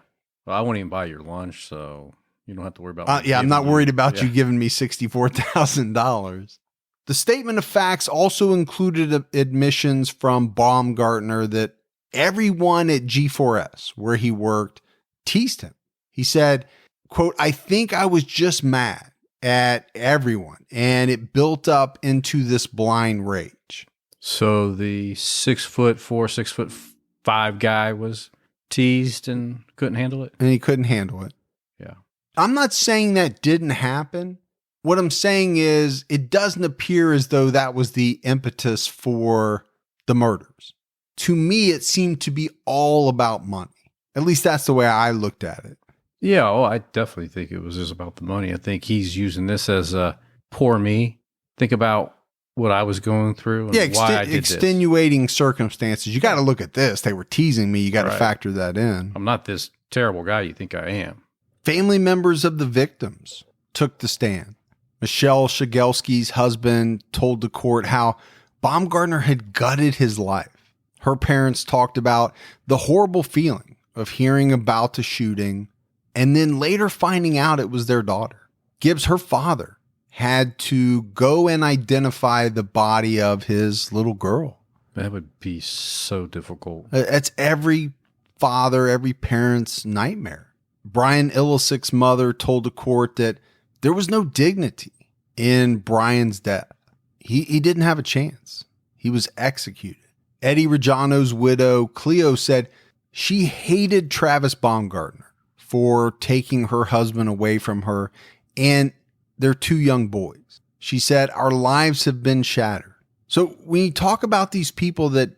Well, I won't even buy your lunch, so you don't have to worry about Yeah, I'm not worried about you giving me $64,000. The statement of facts also included admissions from Baumgartner that everyone at G4S, where he worked, teased him. He said, quote, "I think I was just mad at everyone, and it built up into this blind rage." So the 6'4", 6'5" guy was teased and couldn't handle it? And he couldn't handle it. Yeah. I'm not saying that didn't happen. What I'm saying is it doesn't appear as though that was the impetus for the murders. To me, it seemed to be all about money. At least that's the way I looked at it. Yeah, I definitely think it was just about the money. I think he's using this as a poor me. Think about what I was going through and why I did extenuating circumstances. You got to look at this. They were teasing me. You got to factor that in. I'm not this terrible guy you think I am. Family members of the victims took the stand. Michelle Shigelski's husband told the court how Baumgartner had gutted his life. Her parents talked about the horrible feeling of hearing about the shooting and then later finding out it was their daughter. Gibbs, her father, had to go and identify the body of his little girl. That would be so difficult. That's every father, every parent's nightmare. Brian Illisik's mother told the court that there was no dignity in Brian's death. He didn't have a chance. He was executed. Eddie Reggiano's widow, Cleo, said she hated Travis Baumgartner for taking her husband away from her and their two young boys. She said, "Our lives have been shattered." So when you talk about these people that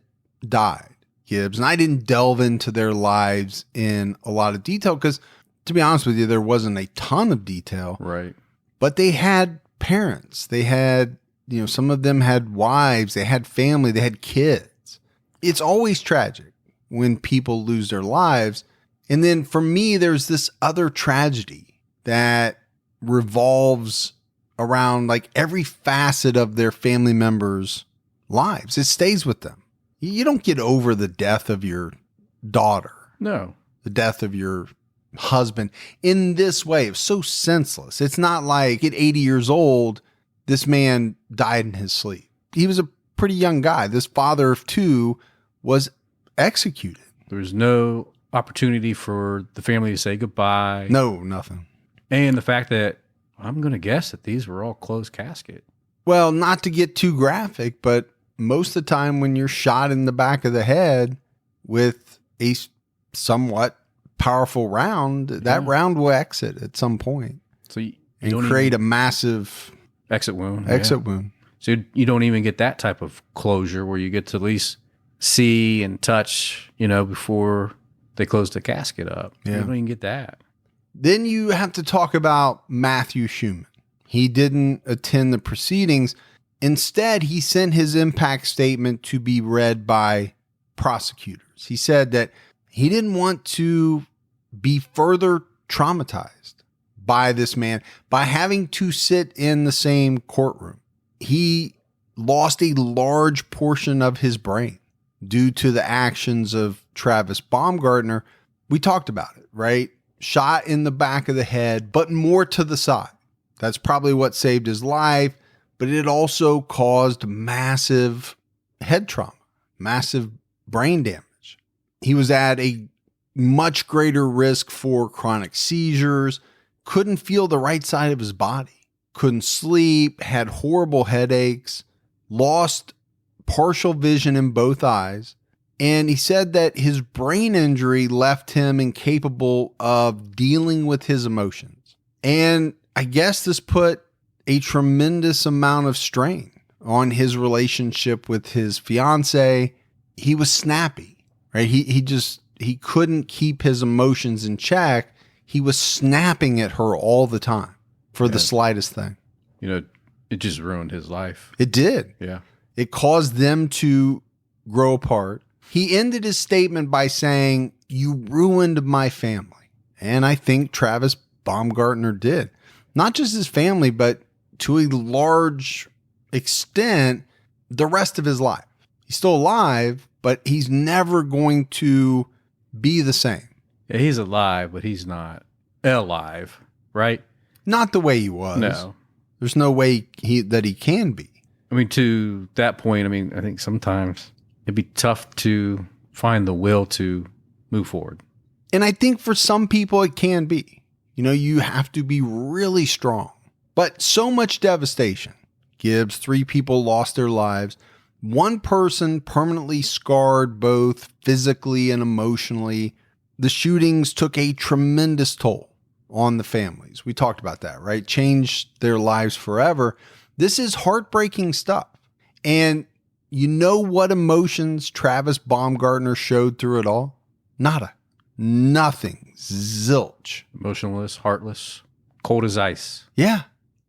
died, Gibbs, and I didn't delve into their lives in a lot of detail because, to be honest with you, there wasn't a ton of detail. Right. But they had parents. They had, some of them had wives. They had family. They had kids. It's always tragic when people lose their lives. And then for me, there's this other tragedy that revolves around like every facet of their family members' lives. It stays with them. You don't get over the death of your daughter. No. The death of your husband in this way. It's so senseless. It's not like at 80 years old, this man died in his sleep. He was a pretty young guy. This father of two was executed. There was no opportunity for the family to say goodbye. No, nothing. And the fact that I'm going to guess that these were all closed casket. Well, not to get too graphic, but most of the time when you're shot in the back of the head with a somewhat powerful round, that round will exit at some point. So you and don't create a massive exit wound. wound. So you don't even get that type of closure where you get to at least see and touch, before they close the casket up. Yeah. You don't even get that. Then you have to talk about Matthew Schumann. He didn't attend the proceedings. Instead, he sent his impact statement to be read by prosecutors. He said that he didn't want to be further traumatized by this man by having to sit in the same courtroom. He lost a large portion of his brain due to the actions of Travis Baumgartner. We talked about it, right? Shot in the back of the head, but more to the side. That's probably what saved his life, but it also caused massive head trauma, massive brain damage. He was at a much greater risk for chronic seizures, couldn't feel the right side of his body, couldn't sleep, had horrible headaches, lost partial vision in both eyes. And he said that his brain injury left him incapable of dealing with his emotions. And I guess this put a tremendous amount of strain on his relationship with his fiance. He was snappy, right? He couldn't keep his emotions in check. He was snapping at her all the time for the slightest thing. It just ruined his life. It did. Yeah. It caused them to grow apart. He ended his statement by saying, "You ruined my family." And I think Travis Baumgartner did. Not just his family, but to a large extent, the rest of his life. He's still alive, but he's never going to be the same. Yeah, he's alive, but he's not alive, right? Not the way he was. No. There's no way that he can be. I mean, to that point, I think sometimes it'd be tough to find the will to move forward. And I think for some people it can be. You have to be really strong. But so much devastation. Gibbs, 3 people lost their lives. 1 person permanently scarred both physically and emotionally. The shootings took a tremendous toll on the families. We talked about that, right? Changed their lives forever. This is heartbreaking stuff. And you know what emotions Travis Baumgartner showed through it all? Nada. Nothing. Zilch. Emotionless, heartless, cold as ice. Yeah.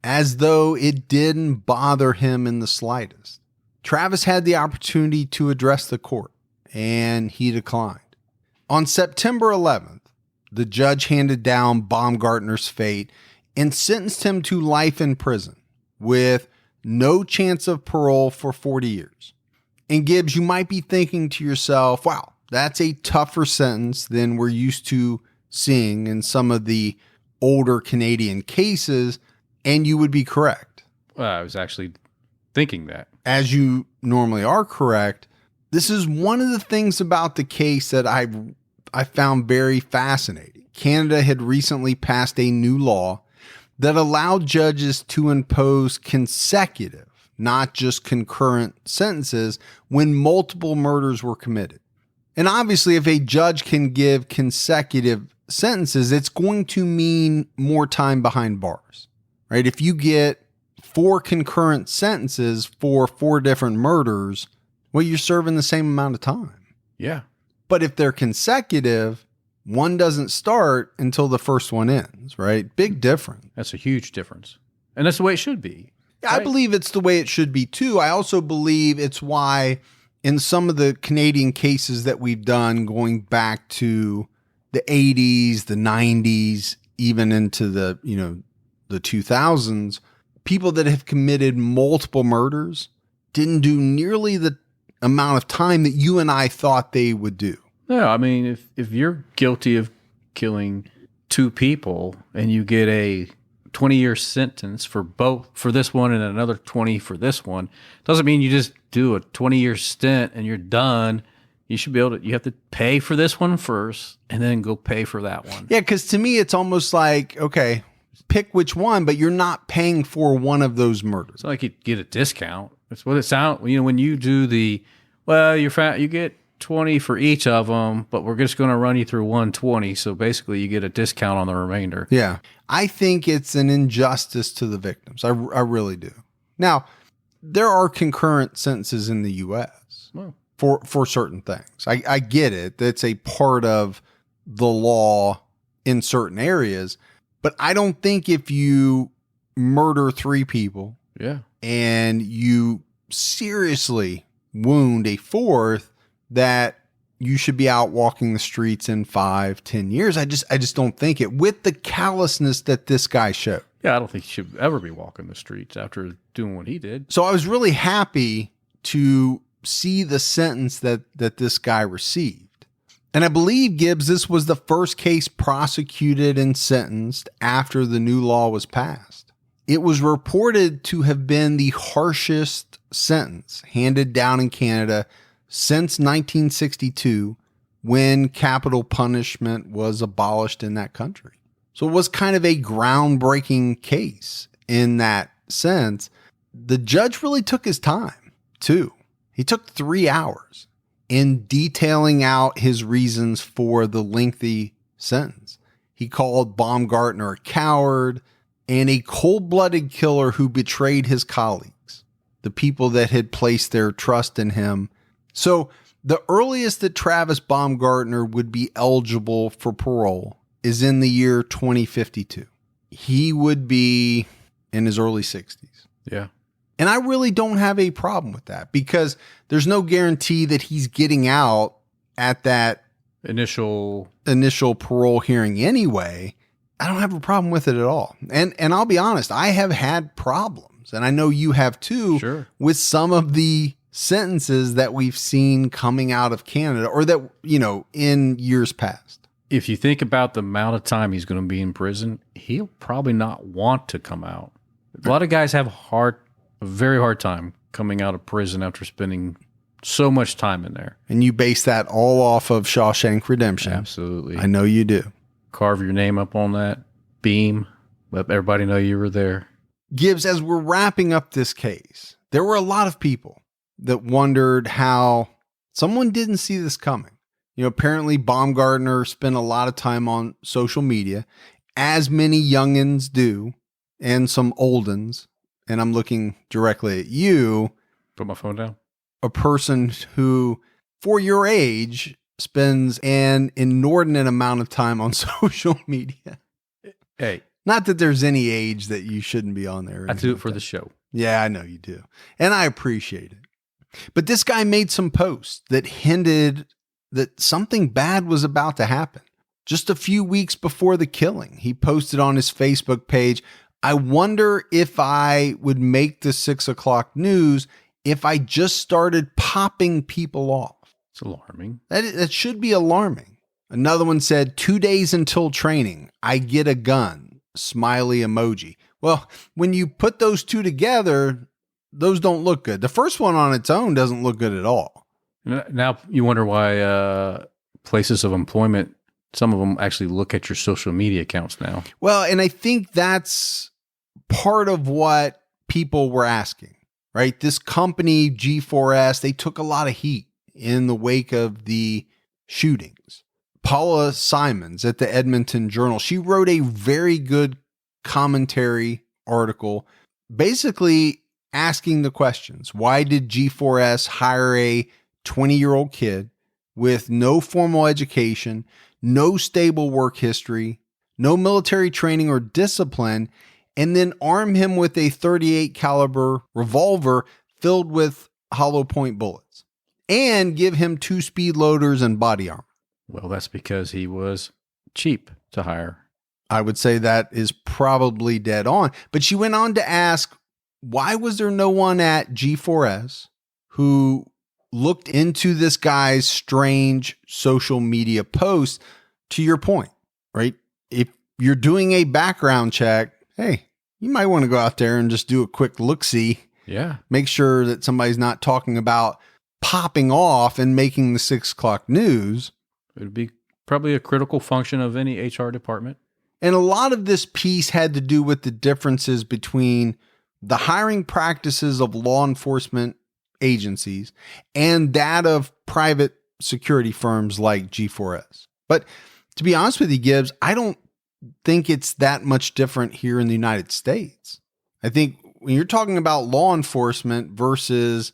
As though it didn't bother him in the slightest. Travis had the opportunity to address the court, and he declined. On September 11th, the judge handed down Baumgartner's fate and sentenced him to life in prison with no chance of parole for 40 years. And Gibbs, you might be thinking to yourself, wow, that's a tougher sentence than we're used to seeing in some of the older Canadian cases, and you would be correct. Well, I was actually thinking that. As you normally are correct. This is one of the things about the case that I found very fascinating. Canada had recently passed a new law that allowed judges to impose consecutive, not just concurrent sentences when multiple murders were committed. And obviously, if a judge can give consecutive sentences, it's going to mean more time behind bars, right? If you get 4 concurrent sentences for 4 different murders, well, you're serving the same amount of time. Yeah. But if they're consecutive, one doesn't start until the first one ends, right? Big difference. That's a huge difference. And that's the way it should be. Right? I believe it's the way it should be too. I also believe it's why in some of the Canadian cases that we've done going back to the 80s, the 90s, even into the 2000s, people that have committed multiple murders didn't do nearly the amount of time that you and I thought they would do. No, I mean, if you're guilty of killing 2 people and you get a 20-year sentence for this one and another 20 for this one, doesn't mean you just do a 20-year stint and you're done. You should be able to, you have to pay for this one first and then go pay for that one. Yeah, because to me, it's almost like, okay, pick which one, but you're not paying for one of those murders. It's not like you get a discount. That's what it sounds, when you do you get 20 for each of them, but we're just going to run you through 120. So basically you get a discount on the remainder. Yeah. I think it's an injustice to the victims. I really do. Now, there are concurrent sentences in the U.S. For certain things. I get it. That's a part of the law in certain areas, but I don't think if you murder 3 people and you seriously wound a 4th, that you should be out walking the streets in 5-10 years. I just don't think it, with the callousness that this guy showed. Yeah, I don't think he should ever be walking the streets after doing what he did. So I was really happy to see the sentence that this guy received. And I believe, Gibbs, this was the first case prosecuted and sentenced after the new law was passed. It was reported to have been the harshest sentence handed down in Canada since 1962, when capital punishment was abolished in that country. So it was kind of a groundbreaking case in that sense. The judge really took his time, too. He took 3 hours in detailing out his reasons for the lengthy sentence. He called Baumgartner a coward and a cold-blooded killer who betrayed his colleagues, the people that had placed their trust in him. So the earliest that Travis Baumgartner would be eligible for parole is in the year 2052. He would be in his early 60s. Yeah. And I really don't have a problem with that, because there's no guarantee that he's getting out at that initial parole hearing anyway. I don't have a problem with it at all. And I'll be honest, I have had problems, and I know you have too, with some of the sentences that we've seen coming out of Canada, or that, in years past. If you think about the amount of time he's going to be in prison, he'll probably not want to come out. A lot of guys have a very hard time coming out of prison after spending so much time in there. And you base that all off of Shawshank Redemption. Absolutely. I know you do. Carve your name up on that beam. Let everybody know you were there. Gibbs, as we're wrapping up this case, there were a lot of people that wondered how someone didn't see this coming. Apparently Baumgartner spent a lot of time on social media, as many youngins do, and some oldins. And I'm looking directly at you. Put my phone down. A person who, for your age, spends an inordinate amount of time on social media. Hey. Not that there's any age that you shouldn't be on there. I do it for the show. Yeah, I know you do. And I appreciate it. But this guy made some posts that hinted that something bad was about to happen. Just a few weeks before the killing, he posted on his Facebook page, "I wonder if I would make the 6 o'clock news if I just started popping people off." It's alarming. That should be alarming. Another one said, 2 days until training, I get a gun. Smiley emoji. Well, when you put those two together, those don't look good. The first one on its own doesn't look good at all. Now you wonder why places of employment, some of them actually look at your social media accounts now. Well, and I think that's part of what people were asking, right? This company, G4S, they took a lot of heat in the wake of the shootings. Paula Simons at the Edmonton Journal, she wrote a very good commentary article basically asking the questions. Why did G4S hire a 20-year-old kid with no formal education, no stable work history, no military training or discipline, and then arm him with a .38 caliber revolver filled with hollow point bullets? and give him 2 speed loaders and body armor. Well, that's because he was cheap to hire. I would say that is probably dead on. But she went on to ask, why was there no one at G4S who looked into this guy's strange social media posts? To your point, right? If you're doing a background check, hey, you might want to go out there and just do a quick look-see. Yeah. Make sure that somebody's not talking about popping off and making the 6 o'clock news. It would be probably a critical function of any HR department. And a lot of this piece had to do with the differences between the hiring practices of law enforcement agencies and that of private security firms like G4S. But to be honest with you, Gibbs, I don't think it's that much different here in the United States. I think when you're talking about law enforcement versus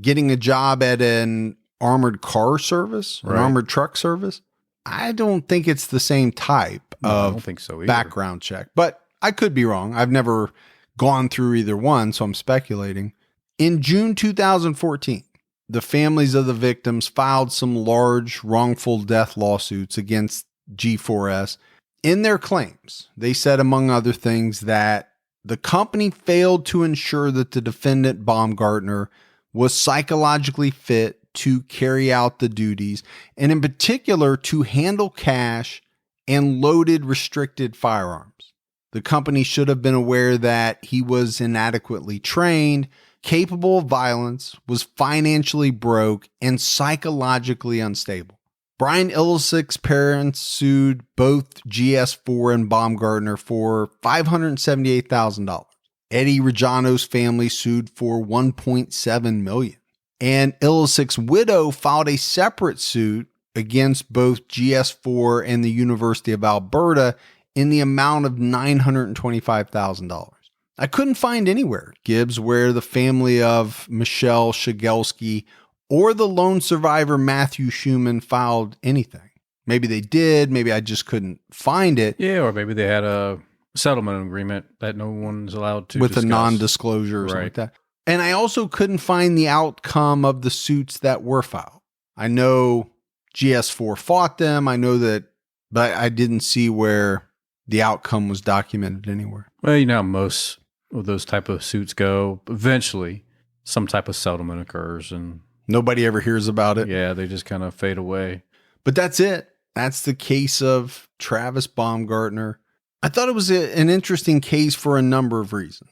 getting a job at an armored car service, or an armored truck service, I don't think it's the same type I of don't think so either. background check. But I could be wrong. I've never gone through either one, so I'm speculating. In June 2014, the families of the victims filed some large wrongful death lawsuits against G4S. In their claims, they said, among other things, that the company failed to ensure that the defendant Baumgartner was psychologically fit to carry out the duties, and in particular to handle cash and loaded restricted firearms. The company should have been aware that he was inadequately trained, capable of violence, was financially broke, and psychologically unstable. Brian Illick's parents sued both GS4 and Baumgartner for $578,000. Eddie Reggiano's family sued for $1.7 million. And Illick's widow filed a separate suit against both GS4 and the University of Alberta in the amount of $925,000. I couldn't find anywhere, Gibbs, where the family of Michelle Shigelski or the lone survivor Matthew Schumann filed anything. Maybe they did. Maybe I just couldn't find it. Yeah, or maybe they had a settlement agreement that no one's allowed to with discuss. a non-disclosure or something like that. And I also couldn't find the outcome of the suits that were filed. I know GS4 fought them. I know that, but I didn't see where the outcome was documented anywhere. Well, you know how most of those type of suits go. Eventually, some type of settlement occurs, and nobody ever hears about it. Yeah, they just kind of fade away. But that's it. That's the case of Travis Baumgartner. I thought it was an interesting case for a number of reasons.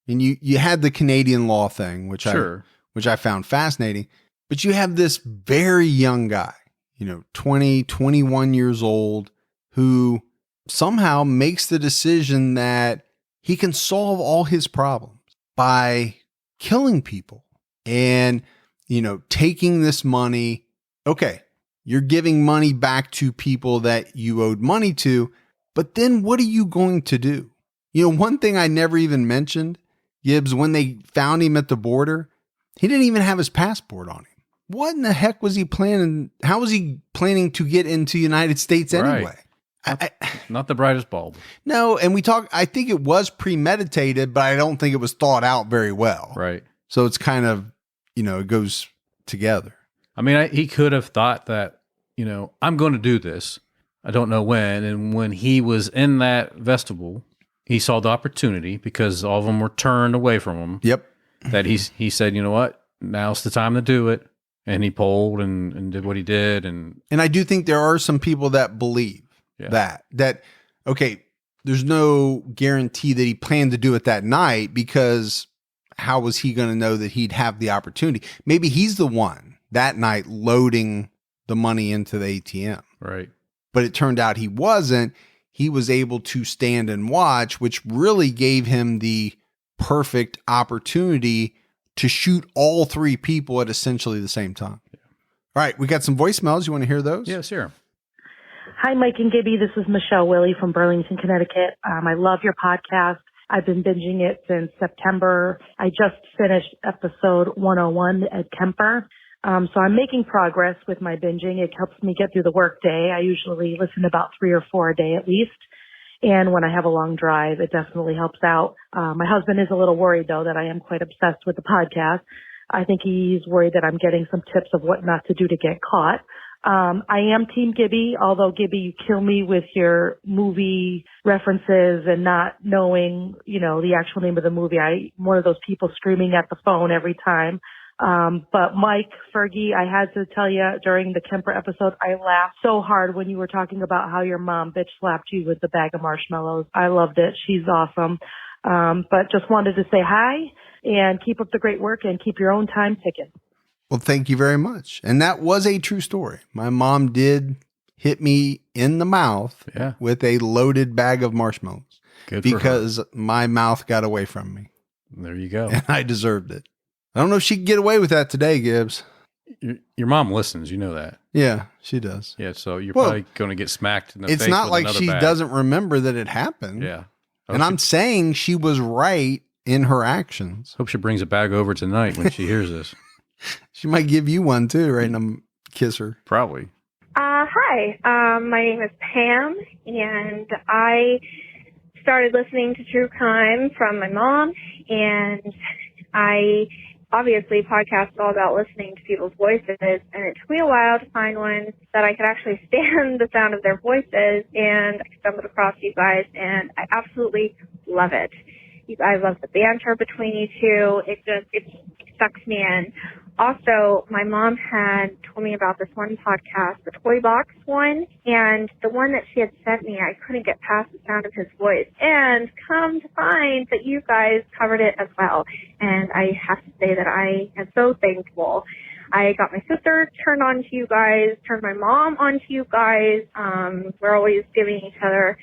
And you had the Canadian law thing, which I found fascinating. But you have this very young guy, 20, 21 years old, who somehow makes the decision that he can solve all his problems by killing people and, taking this money. Okay, you're giving money back to people that you owed money to, but then what are you going to do? One thing I never even mentioned, Gibbs, when they found him at the border, he didn't even have his passport on him. What in the heck was he planning? How was he planning to get into the United States anyway? Not the brightest bulb. No, and I think it was premeditated, but I don't think it was thought out very well. Right. So it's kind of, it goes together. I mean, he could have thought that, I'm going to do this. I don't know when. And when he was in that vestibule, he saw the opportunity because all of them were turned away from him. Yep. That he said, you know what? Now's the time to do it. And he pulled and did what he did. And I do think there are some people that believe that, okay, there's no guarantee that he planned to do it that night, because how was he going to know that he'd have the opportunity? Maybe he's the one that night loading the money into the ATM. Right. But it turned out he wasn't. He was able to stand and watch, which really gave him the perfect opportunity to shoot all 3 people at essentially the same time. Yeah. All right, we got some voicemails. You want to hear those? Yes, sure. Hi, Mike and Gibby. This is Michelle Willie from Burlington, Connecticut. I love your podcast. I've been binging it since September. I just finished episode 101 at Kemper. So I'm making progress with my binging. It helps me get through the workday. I usually listen about 3 or 4 a day at least. And when I have a long drive, it definitely helps out. My husband is a little worried, though, that I am quite obsessed with the podcast. I think he's worried that I'm getting some tips of what not to do to get caught. I am Team Gibby, although Gibby, you kill me with your movie references and not knowing, the actual name of the movie. I'm one of those people screaming at the phone every time. But Mike, Fergie, I had to tell you during the Kemper episode, I laughed so hard when you were talking about how your mom bitch slapped you with the bag of marshmallows. I loved it. She's awesome. But just wanted to say hi and keep up the great work and keep your own time ticking. Well, thank you very much. And that was a true story. My mom did hit me in the mouth with a loaded bag of marshmallows. Good because my mouth got away from me. There you go. And I deserved it. I don't know if she can get away with that today, Gibbs. Your mom listens. You know that. Yeah, she does. Yeah, so you're probably going to get smacked in the face. It's not with like she bag. doesn't remember that it happened. Yeah. And I'm saying she was right in her actions. Hope she brings a bag over tonight when she hears this. She might give you one too, right? And kiss her. Probably. Hi, my name is Pam, and I started listening to true crime from my mom, and I obviously podcast all about listening to people's voices, and it took me a while to find one that I could actually stand the sound of their voices, and I stumbled across you guys, and I absolutely love it. I love the banter between you two. It sucks me in. Also, my mom had told me about this one podcast, the Toy Box one, and the one that she had sent me, I couldn't get past the sound of his voice. And come to find that you guys covered it as well. And I have to say that I am so thankful. I got my sister turned on to you guys, turned my mom on to you guys. We're always giving each other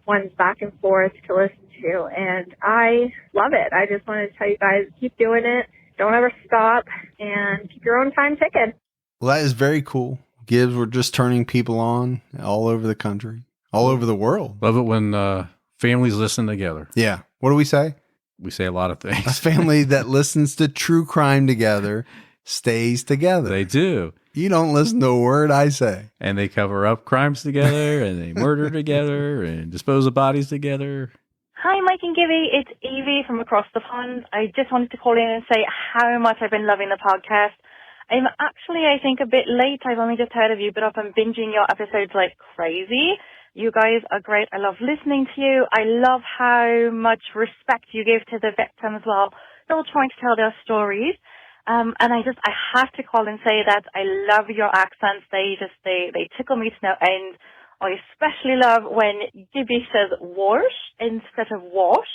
ones back and forth to listen to, and I love it. I just wanted to tell you guys, keep doing it. Don't ever stop, and keep your own time ticking. Well, that is very cool. Gibbs, we're just turning people on all over the country, all over the world. Love it when families listen together. Yeah. What do we say? We say a lot of things. A family that listens to true crime together stays together. They do. You don't listen to a word I say. And they cover up crimes together, and they murder together, and dispose of bodies together. Hi, Mike and Gibby. It's Evie from across the pond. I just wanted to call in and say how much I've been loving the podcast. I'm actually, I think, a bit late. I've only just heard of you, but I've been binging your episodes like crazy. You guys are great. I love listening to you. I love how much respect you give to the victim as well. They're all trying to tell their stories. And I have to call and say that I love your accents. They tickle me to no end. I especially love when Gibby says wash instead of wash.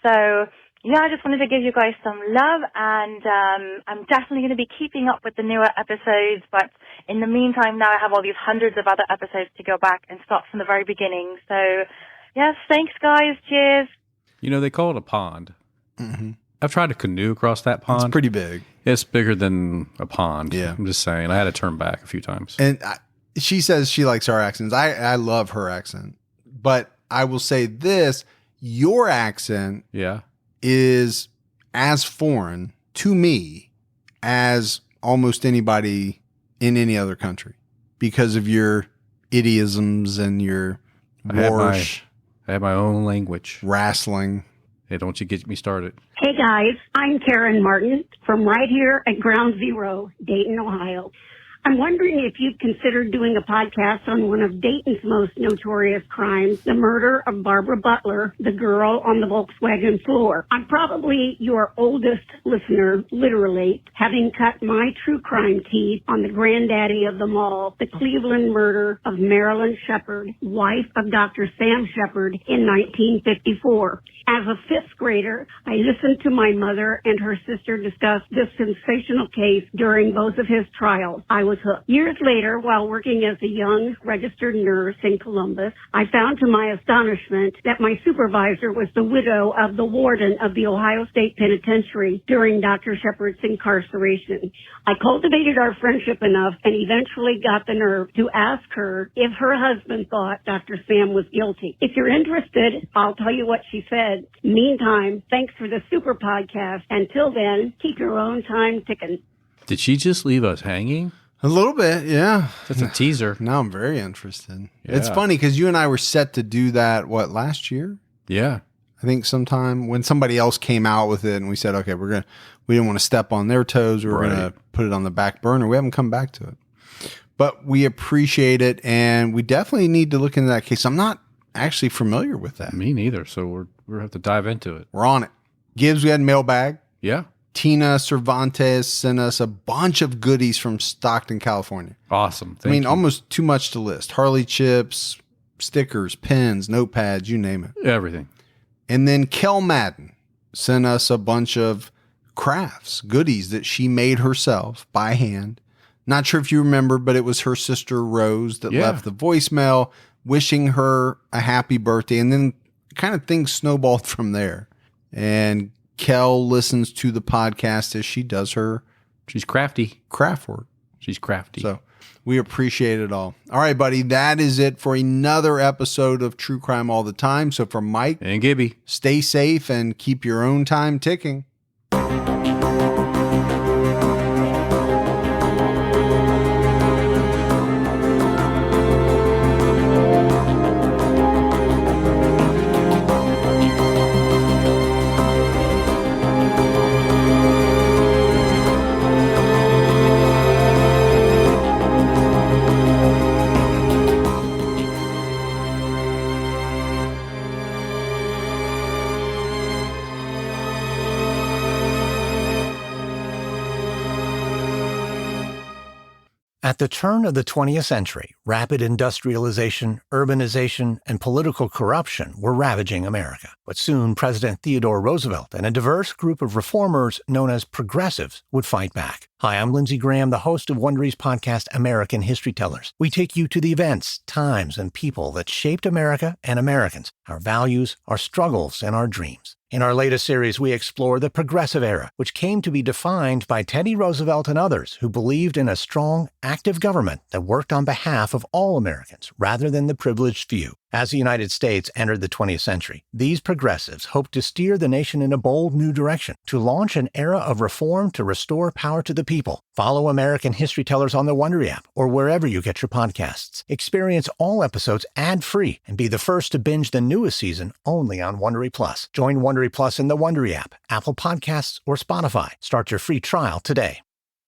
So, yeah, I just wanted to give you guys some love, and I'm definitely going to be keeping up with the newer episodes, but in the meantime, now I have all these hundreds of other episodes to go back and start from the very beginning. So, yes, thanks, guys. Cheers. They call it a pond. Mm-hmm. I've tried to canoe across that pond. It's pretty big. It's bigger than a pond. Yeah. I'm just saying. I had to turn back a few times. And she says she likes our accents. I love her accent. But I will say this, your accent is as foreign to me as almost anybody in any other country because of your idioms and your wash. I have my own language. Wrestling. Hey, don't you get me started. Hey guys, I'm Karen Martin from right here at Ground Zero, Dayton, Ohio. I'm wondering if you'd consider doing a podcast on one of Dayton's most notorious crimes, the murder of Barbara Butler, the girl on the Volkswagen floor. I'm probably your oldest listener, literally, having cut my true crime teeth on the granddaddy of them all, the Cleveland murder of Marilyn Shepard, wife of Dr. Sam Shepard, in 1954. As a fifth grader, I listened to my mother and her sister discuss this sensational case during both of his trials. I was hooked. Years later, while working as a young registered nurse in Columbus, I found to my astonishment that my supervisor was the widow of the warden of the Ohio State Penitentiary during Dr. Shepard's incarceration. I cultivated our friendship enough and eventually got the nerve to ask her if her husband thought Dr. Sam was guilty. If you're interested, I'll tell you what she said. Meantime, thanks for the super podcast. Until then, keep your own time ticking. Did she just leave us hanging? A little bit, yeah. That's a teaser. Now I'm very interested. Yeah. It's funny because you and I were set to do that, last year? Yeah. I think sometime when somebody else came out with it and we said, okay, we didn't want to step on their toes. We were going to put it on the back burner. We haven't come back to it, but we appreciate it. And we definitely need to look into that case. I'm not actually familiar with that. Me neither. So we're going to have to dive into it. We're on it. Gibbs, we had mailbag. Yeah. Tina Cervantes sent us a bunch of goodies from Stockton, California. Awesome. Thank you. Almost too much to list. Harley chips, stickers, pens, notepads, you name it. Everything. And then Kel Madden sent us a bunch of crafts, goodies that she made herself by hand. Not sure if you remember, but it was her sister Rose that left the voicemail wishing her a happy birthday. And then kind of things snowballed from there. And Kel listens to the podcast as she does her. She's crafty. Craft work. She's crafty. So we appreciate it all. All right, buddy. That is it for another episode of True Crime All the Time. So for Mike and Gibby, stay safe and keep your own time ticking. At the turn of the 20th century, rapid industrialization, urbanization, and political corruption were ravaging America. But soon, President Theodore Roosevelt and a diverse group of reformers known as progressives would fight back. Hi, I'm Lindsey Graham, the host of Wondery's podcast, American History Tellers. We take you to the events, times, and people that shaped America and Americans, our values, our struggles, and our dreams. In our latest series, we explore the Progressive Era, which came to be defined by Teddy Roosevelt and others who believed in a strong, active government that worked on behalf of all Americans rather than the privileged few. As the United States entered the 20th century, these progressives hoped to steer the nation in a bold new direction, to launch an era of reform to restore power to the people. Follow American History Tellers on the Wondery app or wherever you get your podcasts. Experience all episodes ad-free and be the first to binge the newest season only on Wondery Plus. Join Wondery Plus in the Wondery app, Apple Podcasts, or Spotify. Start your free trial today.